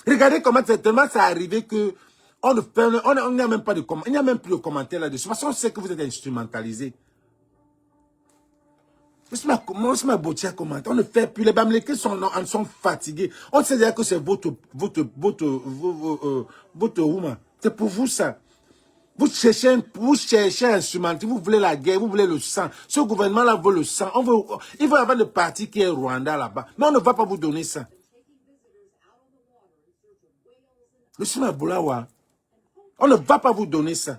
Regardez comment tellement ça arrivé que on n'a même pas de commentaires. Il n'y a même plus de commentaires là-dessus. Parce qu'on sait que vous êtes instrumentalisé. On ne fait plus. Les Bamileke sont fatigués. On sait déjà que c'est votre woman. C'est pour vous ça. Vous cherchez un instrumental, vous voulez la guerre, vous voulez le sang. Ce gouvernement-là veut le sang. Il veut avoir le parti qui est Rwanda là-bas. Mais on ne va pas vous donner ça. Le Sima Boulawa, on ne va pas vous donner ça.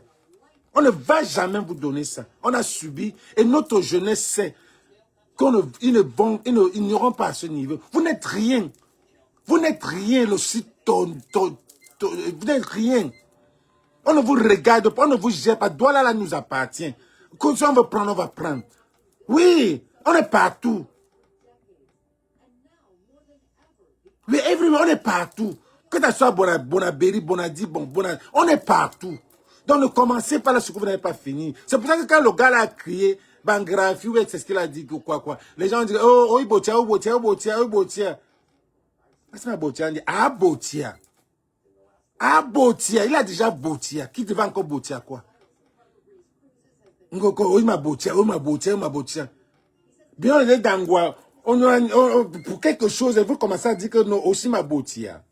On ne va jamais vous donner ça. On a subi et notre jeunesse sait qu'ils n'iront pas à ce niveau. Vous n'êtes rien. Vous n'êtes rien, vous n'êtes rien. On ne vous regarde pas, on ne vous jette pas. Douala là nous appartient. Quand on veut prendre, on va prendre. Oui, on est partout. Oui, on est partout. Que ce soit Bonabéry, Bonadi, on est partout. Donc ne commencez pas là ce que vous n'avez pas fini. C'est pour ça que quand le gars là a crié, Bangrafi, oui, c'est ce qu'il a dit, quoi. Les gens disent, oh, Ibotia. C'est ma Botia, on dit, ah, Botia. Ah, Botia, il a déjà Botia. Qui devait encore Botia, quoi? Oh, ma Botia. Bien, on est d'Angwa. Pour quelque chose, vous commencez à dire que non, aussi ma Botia.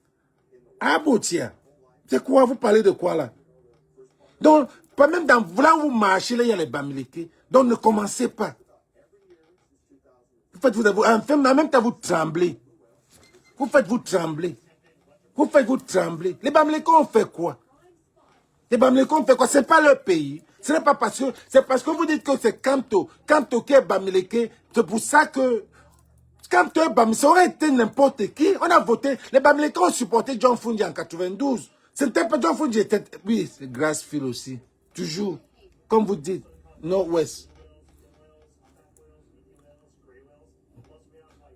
Ah, Botia. C'est quoi? Vous parlez de quoi, là? Donc, pas même dans là où vous marchez, là, il y a les Bamileke. Donc, ne commencez pas. En même temps, vous tremblez. Vous faites-vous trembler. Les Bamileke ont fait quoi? C'est pas leur pays. Ce n'est pas parce que, c'est parce que vous dites que c'est Kanto qui est Bamileke. C'est pour ça que, Kanto est Bamileke, ça aurait été n'importe qui. On a voté, les Bamileke ont supporté John Fungi en 92. C'était pas John Fungi, oui, c'est Grassfield aussi. Toujours, comme vous dites, Nord-Ouest.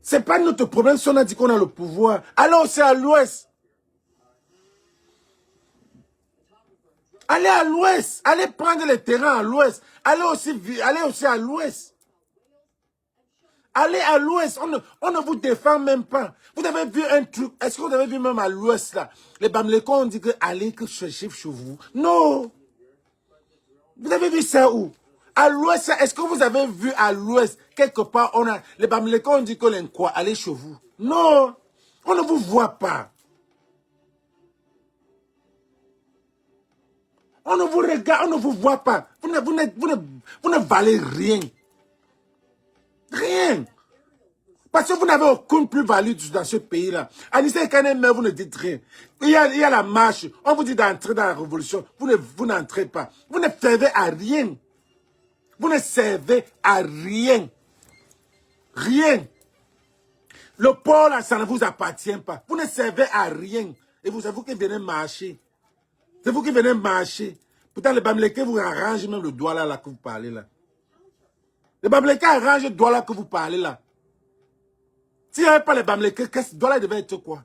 C'est pas notre problème si on a dit qu'on a le pouvoir. Allez aussi à l'Ouest. Allez à l'Ouest. Allez prendre les terrains à l'Ouest. Allez aussi à l'Ouest. Allez à l'Ouest. On ne vous défend même pas. Vous avez vu un truc. Est-ce que vous avez vu même à l'Ouest là? Les Bamileke ont dit que allez chercher chez vous. Non. Vous avez vu ça où? À l'Ouest, est-ce que vous avez vu à l'Ouest, quelque part, les Bamileke ont dit que l'enquoi, allez chez vous. Non. On ne vous voit pas. On ne vous regarde, on ne vous voit pas. Vous ne valez rien. Rien. Parce que vous n'avez aucune plus-value dans ce pays-là. Anissé Kanem, vous ne dites rien. Il y a la marche. On vous dit d'entrer dans la révolution. Vous n'entrez pas. Vous ne servez à rien. Vous ne servez à rien. Rien. Le port, là, ça ne vous appartient pas. Vous ne servez à rien. Et c'est vous qui venez marcher. C'est vous qui venez marcher. Pourtant, les Bamileke vous arrangent même le doigt là que vous parlez là. Les Bamileke arrangent le doigt là que vous parlez là. S'il n'y avait pas les Bamileke, le doigt là devait être quoi?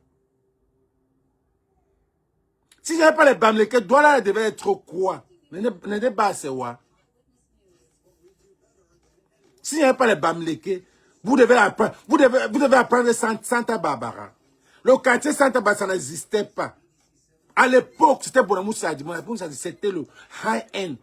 Si je n'avais pas les Bamileke, Douala devait être quoi? N'était pas assez quoi. Si je n'avais pas les Bamileke, vous devez apprendre Santa Barbara. Le quartier Santa Barbara, ça n'existait pas. À l'époque, c'était Bonamou Sadi. C'était le high-end.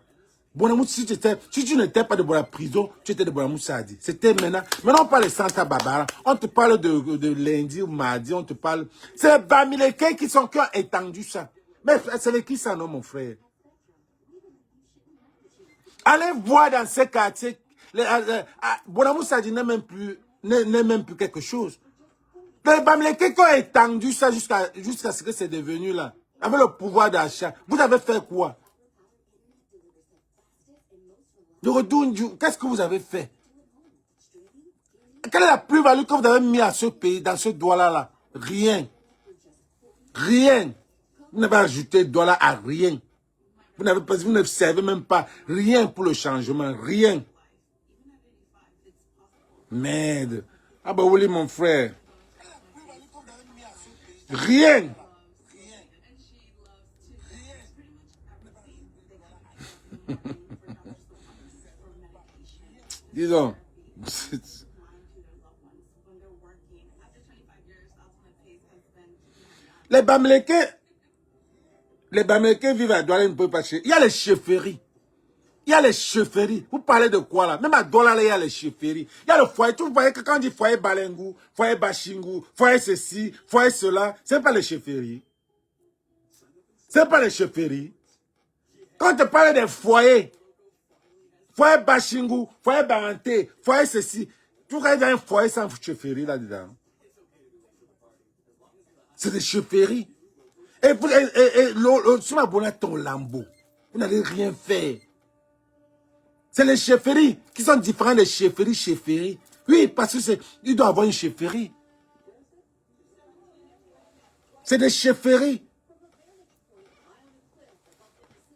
Bonamou, si tu n'étais pas de la prison, tu étais de Bonamou Sadi. C'était maintenant. Maintenant, on parle de Santa Barbara. On te parle de lundi ou mardi. On te parle. C'est les Bamileke qui ont étendu ça. Mais c'est les qui ça, non, mon frère? Allez voir dans ces quartiers. Bonamou Sadi n'est même plus quelque chose. Les Bamileke qui ont étendu ça jusqu'à ce que c'est devenu là. Avec le pouvoir d'achat. Vous avez fait quoi? Qu'est-ce que vous avez fait? Quelle est la plus-value que vous avez mis à ce pays, dans ce Douala-là? Rien. Rien. Vous n'avez ajouté Douala à rien. Vous ne servez même pas rien pour le changement. Rien. Merde. Ah bah oui, mon frère. Rien. Disons. Les Bamileke vivent à Douala, ils ne peuvent pas chercher. Il y a les chefferies. Il y a les chefferies. Vous parlez de quoi là? Même à Douala, il y a les chefferies. Il y a le foyer. Vous voyez que quand on dit foyer Balengou, foyer Bachingou, foyer ceci, foyer cela, ce n'est pas les chefferies. Ce n'est pas les chefferies. Quand on te parle des foyers, foyer Bachingou, foyer Baranté, foyer ceci, tu regardes un foyer sans chefferie là-dedans. C'est des chefferies. Et sur la bonne ton lambeau, vous n'allez rien faire. C'est les chefferies qui sont différents des chefferies. Oui, parce que il doit avoir une chefferie. C'est des chefferies.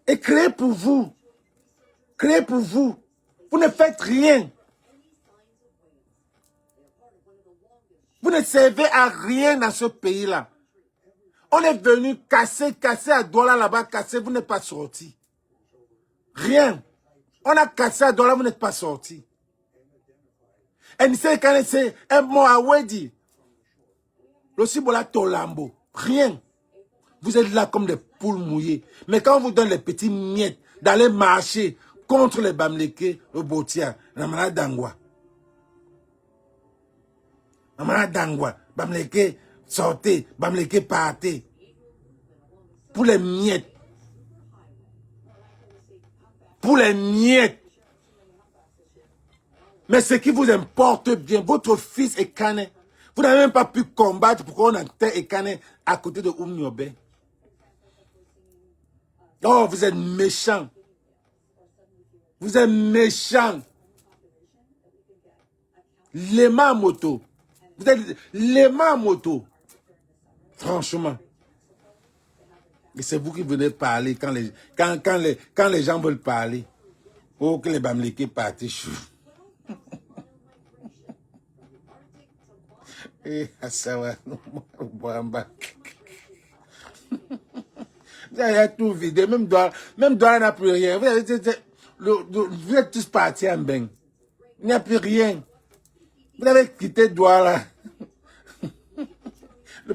Et créez pour vous. Créez pour vous. Vous ne faites rien. Vous ne servez à rien dans ce pays-là. On est venu casser à Douala là-bas, casser, vous n'êtes pas sorti. Rien. On a cassé à Douala, vous n'êtes pas sorti. Et c'est un mot à Wedi. Le Cibola Tolambo. Rien. Vous êtes là comme des poules mouillées. Mais quand on vous donne les petits miettes d'aller marcher contre les Bamileke, le Botia, Namana Dangwa. Namana Dangwa. Bamileke, sortez. Bamileke, partez. Pour les miettes. Pour les miettes. Mais ce qui vous importe bien, votre fils est cané. Vous n'avez même pas pu combattre pour qu'on ait Ekane à côté de Oumniobe. Oh, vous êtes méchants. Vous êtes méchants. Lema moto. Vous êtes Lema moto. Franchement. Et c'est vous qui venez parler quand les gens veulent parler. Oh, que les Bamileke partent. Eh, Assawa, Boamba. Vous avez tout vidé, même Douala n'a plus rien. Vous êtes tous partis en bain. Il n'y a plus rien. Vous avez quitté Douala.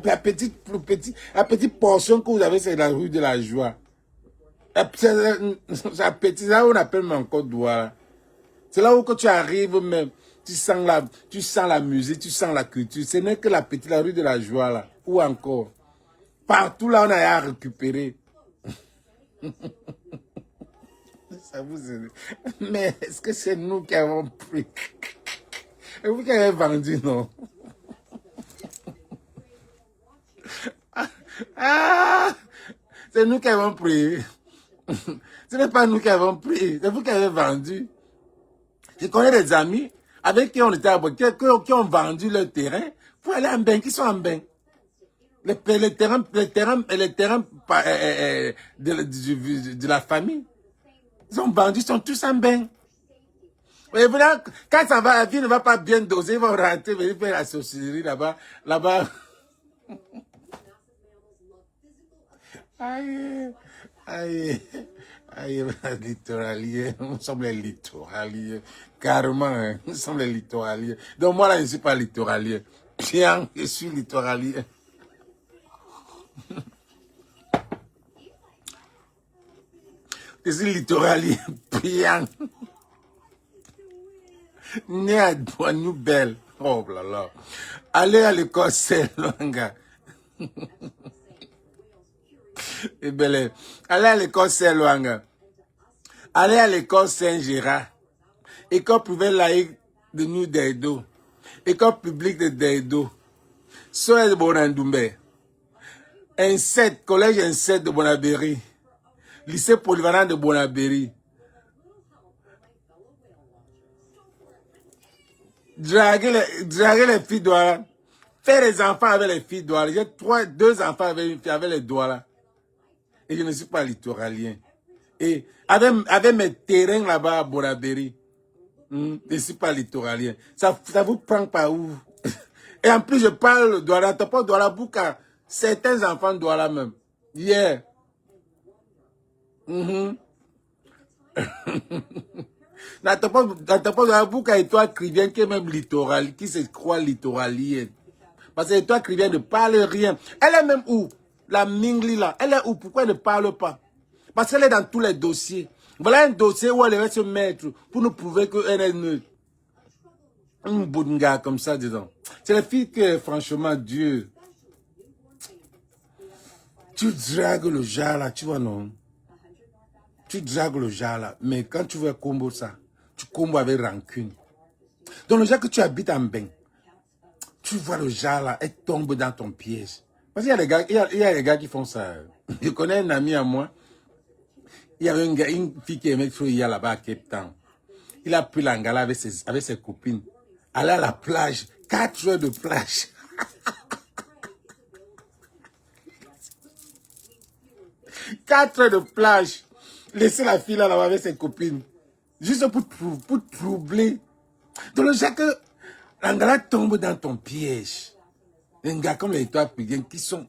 La petite portion que vous avez, c'est la rue de la joie. C'est là où on appelle encore Douala. C'est là où quand tu arrives même, tu sens la musique, tu sens la culture. Ce n'est que la rue de la joie là. Ou encore. Partout là, on a à récupérer. Ça vous aide. Mais est-ce que c'est nous qui avons pris? Et vous qui avez vendu, non? Ah, c'est nous qui avons pris. Ce n'est pas nous qui avons pris. C'est vous qui avez vendu. Je connais des amis avec qui on était à Boki, qui ont vendu leur terrain pour aller en bain, qui sont en bain. Les terrains de la famille. Ils ont vendu, ils sont tous en bain. Et voilà, quand ça va, la vie ne va pas bien doser, ils vont rentrer, venir faire la sorcellerie là-bas. Aïe, aïe, aïe, littoralier. Nous sommes les littoraliers. Carrément, hein, nous sommes les littoraliers. Donc moi là, je ne suis pas littoralier. Bien, je suis littoralier. Je suis littoralier. Bien. Né à Douane-Nouvelle. Oh là là. Allez à l'école Saint-Longa. Et belle. Allez à l'école Saint-Longa. Allez à l'école Saint-Gérard. École privée laïque de New Deido. École publique de Deido. Soeur de Bonandoumbe. Collège Inset de Bonabéry. Lycée polyvalent de Bonabéry. Draguer les filles Douala. Faire les enfants avec les filles Douala. J'ai deux enfants avec les Douala. Et je ne suis pas littoralien. Et avec mes terrains là-bas à Bonabéry, je ne suis pas littoralien. Ça vous prend par où? Et en plus, je parle Douala. Tu pas Douala Bouka. Certains enfants Douala même. Yeah. N'attends pas Douala Bouka et toi, Crivien, qui est même littoral, qui se croit littoralien. Parce que toi, Crivien, ne parle rien. Elle est même où? La Mingli là. Elle est où? Pourquoi elle ne parle pas? Parce qu'elle est dans tous les dossiers. Voilà un dossier où elle va se mettre pour nous prouver qu'elle est neutre. Un boudinga comme ça, disons. C'est la fille que, franchement, Dieu. Tu dragues le jar là, tu vois, non? Tu dragues le jar là. Mais quand tu veux combo ça, tu combos avec rancune. Donc le jar que tu habites en bain, tu vois le jar là, elle tombe dans ton piège. Parce qu'il y a des gars, il y a des gars qui font ça. Je connais un ami à moi. Il y avait une fille qui aimait il y a là-bas à Cape Town. Il a pris l'angala avec ses copines. Aller à la plage. 4 heures de plage. 4 heures de plage. Laisser la fille là-bas avec ses copines. Juste pour troubler. Donc le jour que l'angala tombe dans ton piège. Un gars comme les toi qui sont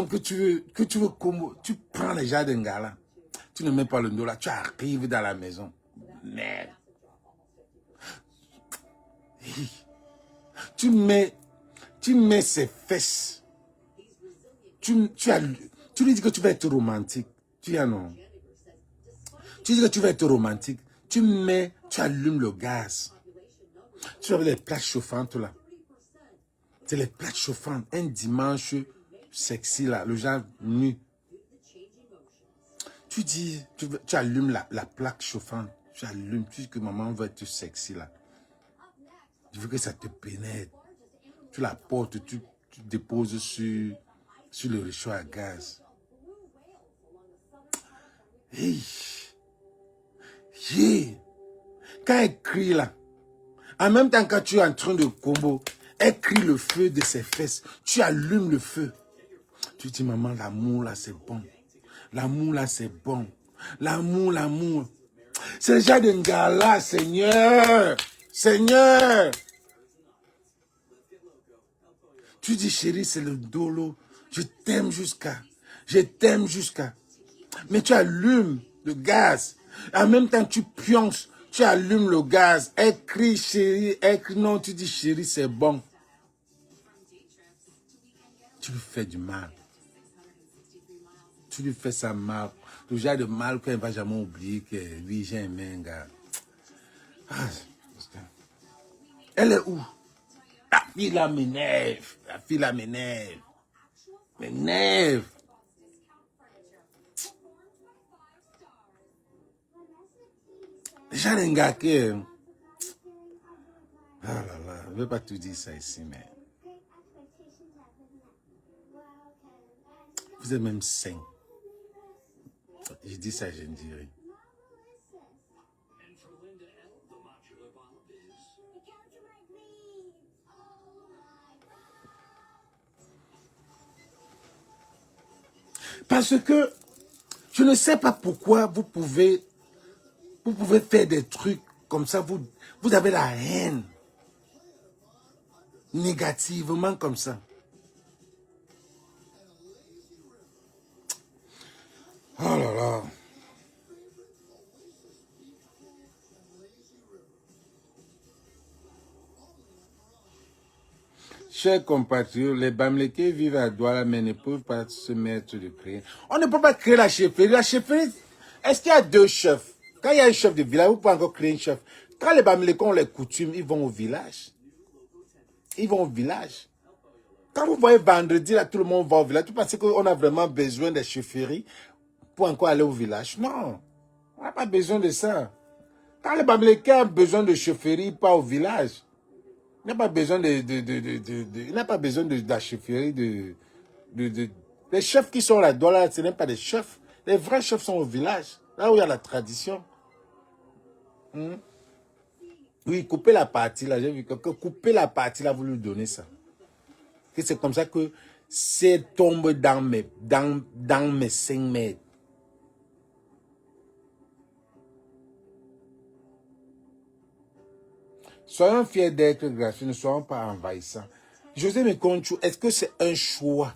que tu veux comme tu prends les gens d'un gars là. Tu ne mets pas le dos là, tu arrives dans la maison. Merde. Tu mets ses fesses. Tu lui dis que tu vas être romantique. Tu dis non. Tu dis que tu vas être romantique. Tu allumes le gaz. Tu as les plaques chauffantes là. C'est les plaques chauffantes. Un dimanche sexy là, le genre nu. Tu dis, tu allumes la plaque chauffante. Tu allumes, tu dis que maman va être sexy là. Je veux que ça te pénètre. Tu la portes, tu déposes sur le réchaud à gaz. Hey. Yeah. Quand elle crie là, en même temps quand tu es en train de combo, elle crie le feu de ses fesses. Tu allumes le feu. Tu dis, maman, l'amour là c'est bon. L'amour là c'est bon. L'amour. C'est le genre de gars là, Seigneur. Seigneur. Tu dis, chérie, c'est le dolo. Je t'aime jusqu'à. Mais tu allumes le gaz. En même temps, tu pionces. Tu allumes le gaz. Elle crie, chérie. Elle crie, non, tu dis, chérie, c'est bon. Tu lui fais du mal. Tu lui fais ça mal. Le genre de mal qu'elle ne va jamais oublier que lui, j'ai aimé un gars. Ah, elle est où? La fille là m'énerve. M'énerve. J'ai un gars qui... Ah là là, je ne vais pas tout dire ça ici, mais... Vous êtes même sain. Je dis ça, je ne dis rien. Parce que je ne sais pas pourquoi vous pouvez faire des trucs comme ça. Vous avez la haine. Négativement comme ça. Oh là là. Chers compatriotes, les Bamileke vivent à Douala, mais ne peuvent pas se mettre de créer. On ne peut pas créer la chefferie. La chefferie, est-ce qu'il y a deux chefs? Quand il y a un chef de village, vous pouvez encore créer un chef. Quand les Bamileke ont les coutumes, ils vont au village. Ils vont au village. Quand vous voyez vendredi, là, tout le monde va au village. Vous pensez qu'on a vraiment besoin de chefferie pour encore aller au village? Non, on n'a pas besoin de ça. Quand les Bamileke ont besoin de chefferie, pas au village. Il n'a pas besoin il n'a pas besoin de la chefferie les chefs qui sont là, ce n'est pas des chefs. Les vrais chefs sont au village, là où il y a la tradition. Oui, couper la partie là, j'ai vu que couper la partie là, vous lui donnez ça. C'est comme ça que c'est tombe dans mes 5 mètres. Soyons fiers d'être gracieux, ne soyons pas envahissants. José Mekonchou, est-ce que c'est un choix?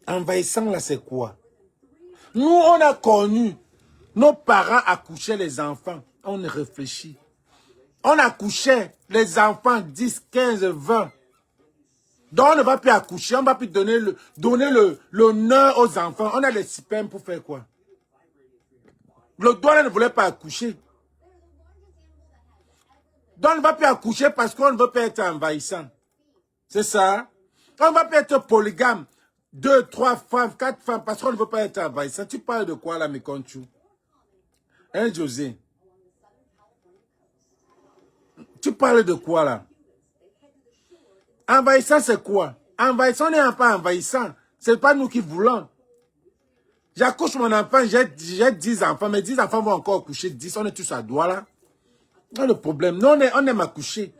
Envahissant là, c'est quoi? Nous, on a connu nos parents accouchaient les enfants. On réfléchit. On accouchait les enfants 10, 15, 20. Donc on ne va plus accoucher, on ne va plus donner l'honneur aux enfants. On a les spermes pour faire quoi? Le Douala ne voulait pas accoucher. Donc on ne va plus accoucher parce qu'on ne veut pas être envahissant. C'est ça? On ne va pas être polygame. 2, 3 femmes, 4 femmes, parce qu'on ne veut pas être envahissant. Tu parles de quoi là, Mekonchou? Hein, José? Tu parles de quoi là? Envahissant, c'est quoi? Envahissant, on n'est pas envahissant. Ce n'est pas nous qui voulons. J'accouche mon enfant, j'ai 10 enfants, mais 10 enfants vont encore coucher 10. On est tous à Douala. Non, le problème, nous, on aime accoucher.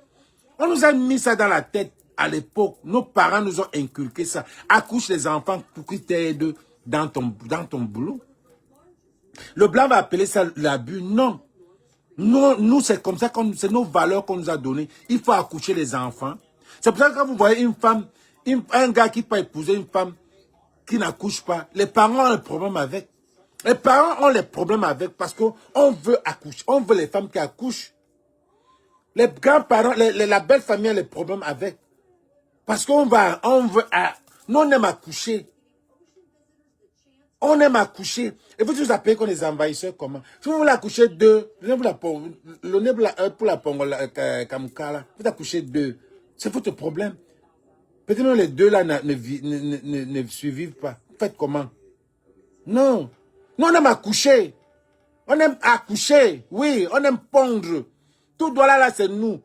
On nous a mis ça dans la tête à l'époque. Nos parents nous ont inculqué ça. Accouche les enfants pour qu'ils t'aident dans ton boulot. Le blanc va appeler ça l'abus. Non. Nous, c'est comme ça, c'est nos valeurs qu'on nous a données. Il faut accoucher les enfants. C'est pour ça que quand vous voyez une femme, un gars qui peut épouser une femme qui n'accouche pas, les parents ont le problème avec. Les parents ont les problèmes avec parce qu'on veut accoucher. On veut les femmes qui accouchent. Les grands-parents, la belle famille a les problèmes avec. Parce qu'on veut, nous on aime accoucher. On aime accoucher. Et vous appelez qu'on les envahisseurs comment? Si vous voulez accoucher 2, pour la pongola, kamkala, vous accouchez 2. C'est votre problème. Peut-être que les 2 là ne survivent pas. Faites comment? Non. Nous on aime accoucher. On aime accoucher. Oui, on aime pondre. Tout Douala là, c'est nous.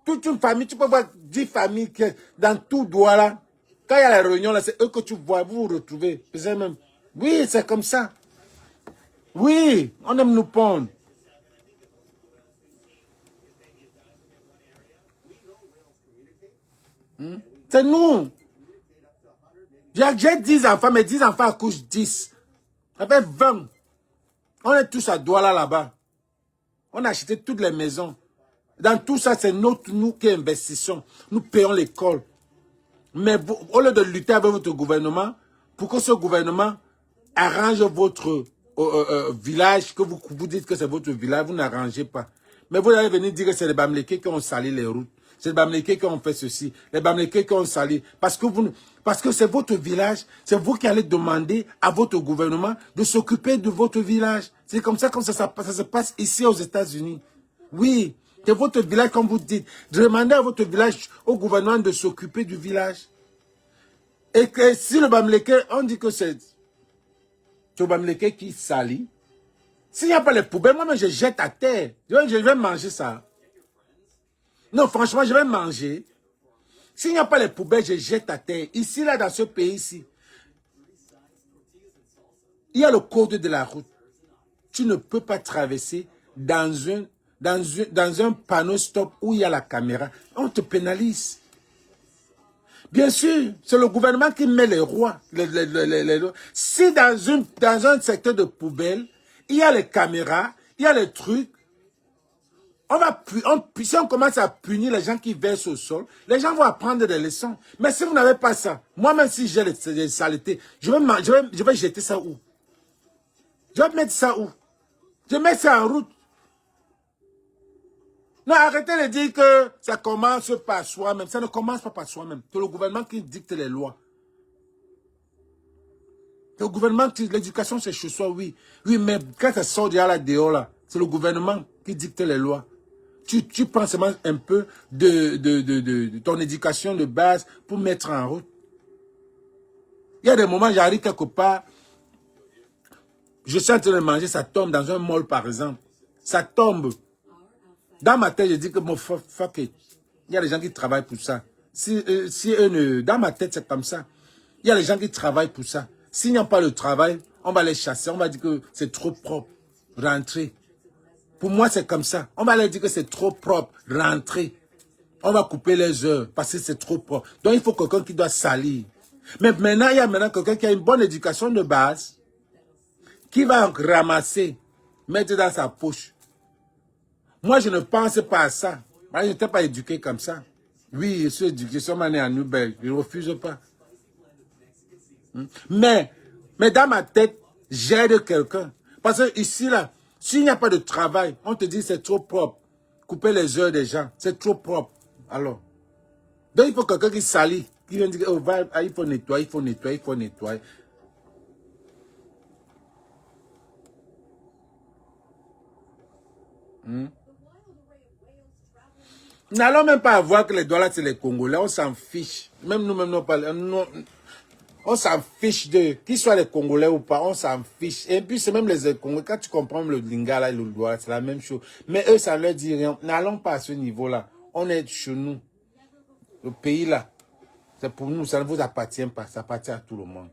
Toute une famille, tu peux voir 10 familles qui, dans tout Douala. Quand il y a la réunion là, c'est eux que tu vois, vous vous retrouvez. Même. Oui, c'est comme ça. Oui, on aime nous pondre. C'est nous. J'ai 10 enfants, mais 10 enfants accouchent 10. Ça fait 20. On est tous à Douala là-bas. On a acheté toutes les maisons. Dans tout ça, c'est nous qui investissons. Nous payons l'école. Mais vous, au lieu de lutter avec votre gouvernement, pour que ce gouvernement arrange votre village, que vous dites que c'est votre village, vous n'arrangez pas. Mais vous allez venir dire que c'est les Bamileke qui ont sali les routes. C'est les Bamileke qui ont fait ceci. Les Bamileke qui ont sali. Parce que c'est votre village. C'est vous qui allez demander à votre gouvernement de s'occuper de votre village. C'est comme ça que ça se passe ici aux États-Unis. Oui, c'est votre village comme vous dites. Demandez à votre village, au gouvernement de s'occuper du village. Et que si le Bamileke, on dit que c'est le Bamileke qui salit. S'il n'y a pas les poubelles, moi je jette à terre. Je vais manger ça. Non, franchement, je vais manger. S'il n'y a pas les poubelles, je jette à terre. Ici, là, dans ce pays-ci, il y a le code de la route. Tu ne peux pas traverser dans un panneau stop où il y a la caméra. On te pénalise. Bien sûr, c'est le gouvernement qui met les rois. Si dans un secteur de poubelle, il y a les caméras, il y a les trucs, si on commence à punir les gens qui versent au sol, les gens vont apprendre des leçons. Mais si vous n'avez pas ça, moi-même si j'ai les saletés, je vais jeter ça où? Je vais mettre ça où? Je mets ça en route. Non, arrêtez de dire que ça commence par soi-même. Ça ne commence pas par soi-même. C'est le gouvernement qui dicte les lois. Le gouvernement, l'éducation c'est chez soi, oui. Oui, mais quand ça sort là dehors, là, c'est le gouvernement qui dicte les lois. Tu prends seulement un peu de ton éducation de base pour mettre en route. Il y a des moments, j'arrive quelque part, je suis en train de manger, ça tombe dans un mall par exemple. Ça tombe. Dans ma tête, je dis que bon, fuck it. Il y a des gens qui travaillent pour ça. Dans ma tête, c'est comme ça. Il y a des gens qui travaillent pour ça. S'il n'y a pas de travail, on va les chasser. On va dire que c'est trop propre. Rentrer. Pour moi, c'est comme ça. On va leur dire que c'est trop propre. Rentrer. On va couper les heures parce que c'est trop propre. Donc, il faut quelqu'un qui doit salir. Mais maintenant, il y a maintenant quelqu'un qui a une bonne éducation de base, qui va ramasser, mettre dans sa poche. Moi, je ne pense pas à ça. Moi, je n'étais pas éduqué comme ça. Oui, je suis éduqué. Je suis né à Nouvelle. Je ne refuse pas. Mais dans ma tête, j'aide quelqu'un. Parce que ici, là, s'il n'y a pas de travail, on te dit c'est trop propre. Couper les heures des gens, c'est trop propre. Alors, donc il faut quelqu'un qui salit, qui vient dire, oh, il faut nettoyer, il faut nettoyer, il faut nettoyer. N'allons même pas voir que les dollars, c'est les Congolais, on s'en fiche. Même nous-mêmes, on s'en fiche d'eux. Qu'ils soient les Congolais ou pas, on s'en fiche. Et puis, c'est même les Congolais. Quand tu comprends le lingala et le douala, c'est la même chose. Mais eux, ça ne leur dit rien. N'allons pas à ce niveau-là. On est chez nous. Le pays là, c'est pour nous. Ça ne vous appartient pas. Ça appartient à tout le monde.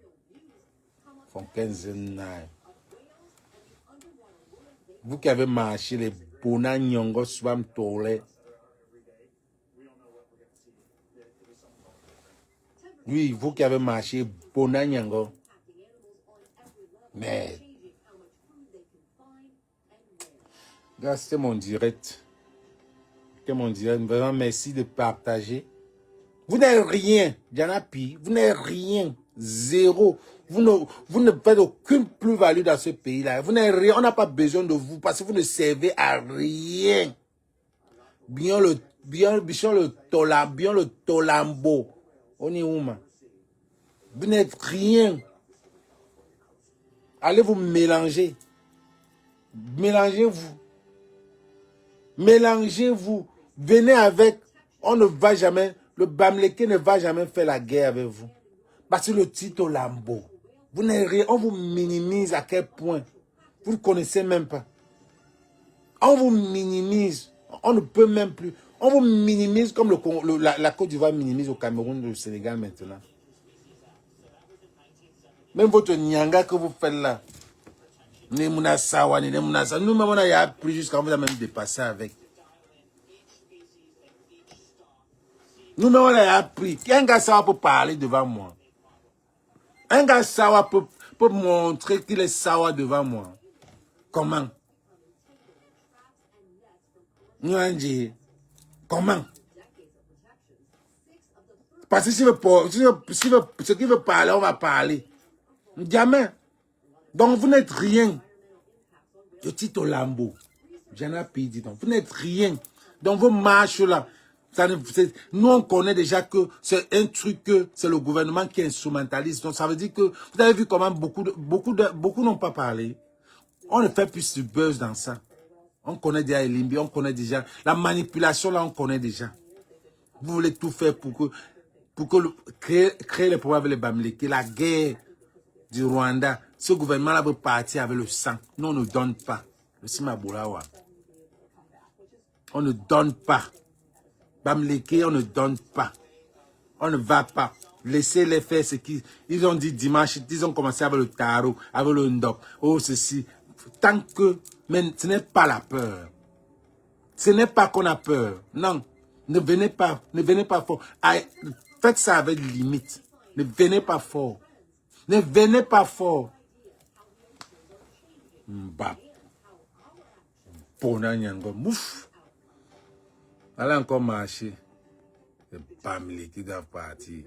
Vous qui avez marché les Bona Nyongo Swam Tole. Oui, vous qui avez marché Bona Nyongo. Mais, là, c'était mon direct. C'était mon direct. Vraiment, merci de partager. Vous n'avez rien, Janapi. Vous n'avez rien. Zéro. Vous ne faites aucune plus-value dans ce pays-là. Vous n'avez rien. On n'a pas besoin de vous parce que vous ne servez à rien. Bien le tolambo. On est où, man? Vous n'êtes rien. Allez vous mélanger. Mélangez-vous. Mélangez-vous. Venez avec. On ne va jamais. Le Bamileke ne va jamais faire la guerre avec vous. Parce que le Tito Lambo. Vous n'avez rien. On vous minimise à quel point. Vous ne connaissez même pas. On vous minimise. On ne peut même plus. On vous minimise comme la Côte d'Ivoire minimise au Cameroun et au Sénégal maintenant. Même votre nyanga que vous faites là. Nous-mêmes, on a appris jusqu'à vous a même dépassé avec. Nous-mêmes, on a appris. Un gars sawa peut parler devant moi. Un gars sawa peut montrer qu'il est sawa devant moi. Comment? Nous on dit, comment? Parce que ce qu'il veut parler, on va parler. Jamais. Donc vous n'êtes rien. Je dis au Lambo. J'en ai dit donc. Vous n'êtes rien. Donc vos marches là. Nous on connaît déjà que c'est un truc que c'est le gouvernement qui instrumentalise. Donc ça veut dire que vous avez vu comment beaucoup n'ont pas parlé. On ne fait plus du buzz dans ça. On connaît déjà Elimbi, on connaît déjà la manipulation là, on connaît déjà. Vous voulez tout faire pour créer les problèmes avec les Bamileke, la guerre du Rwanda. Ce gouvernement-là veut partir avec le sang. Nous, on ne donne pas. Le Simaboulawa. On ne donne pas. Bamileke, on ne donne pas. On ne va pas. Laissez-les faire ce qu'ils ils ont dit dimanche. Ils ont commencé avec le tarot, avec le ndop. Oh, ceci. Tant que... Mais ce n'est pas la peur. Ce n'est pas qu'on a peur. Non. Ne venez pas. Ne venez pas fort. Faites ça avec limite. Ne venez pas fort. Ne venez pas fort. Mbap. Pona nyango. Mouf. Allez encore marcher. C'est pas Bamileke qui doit partir.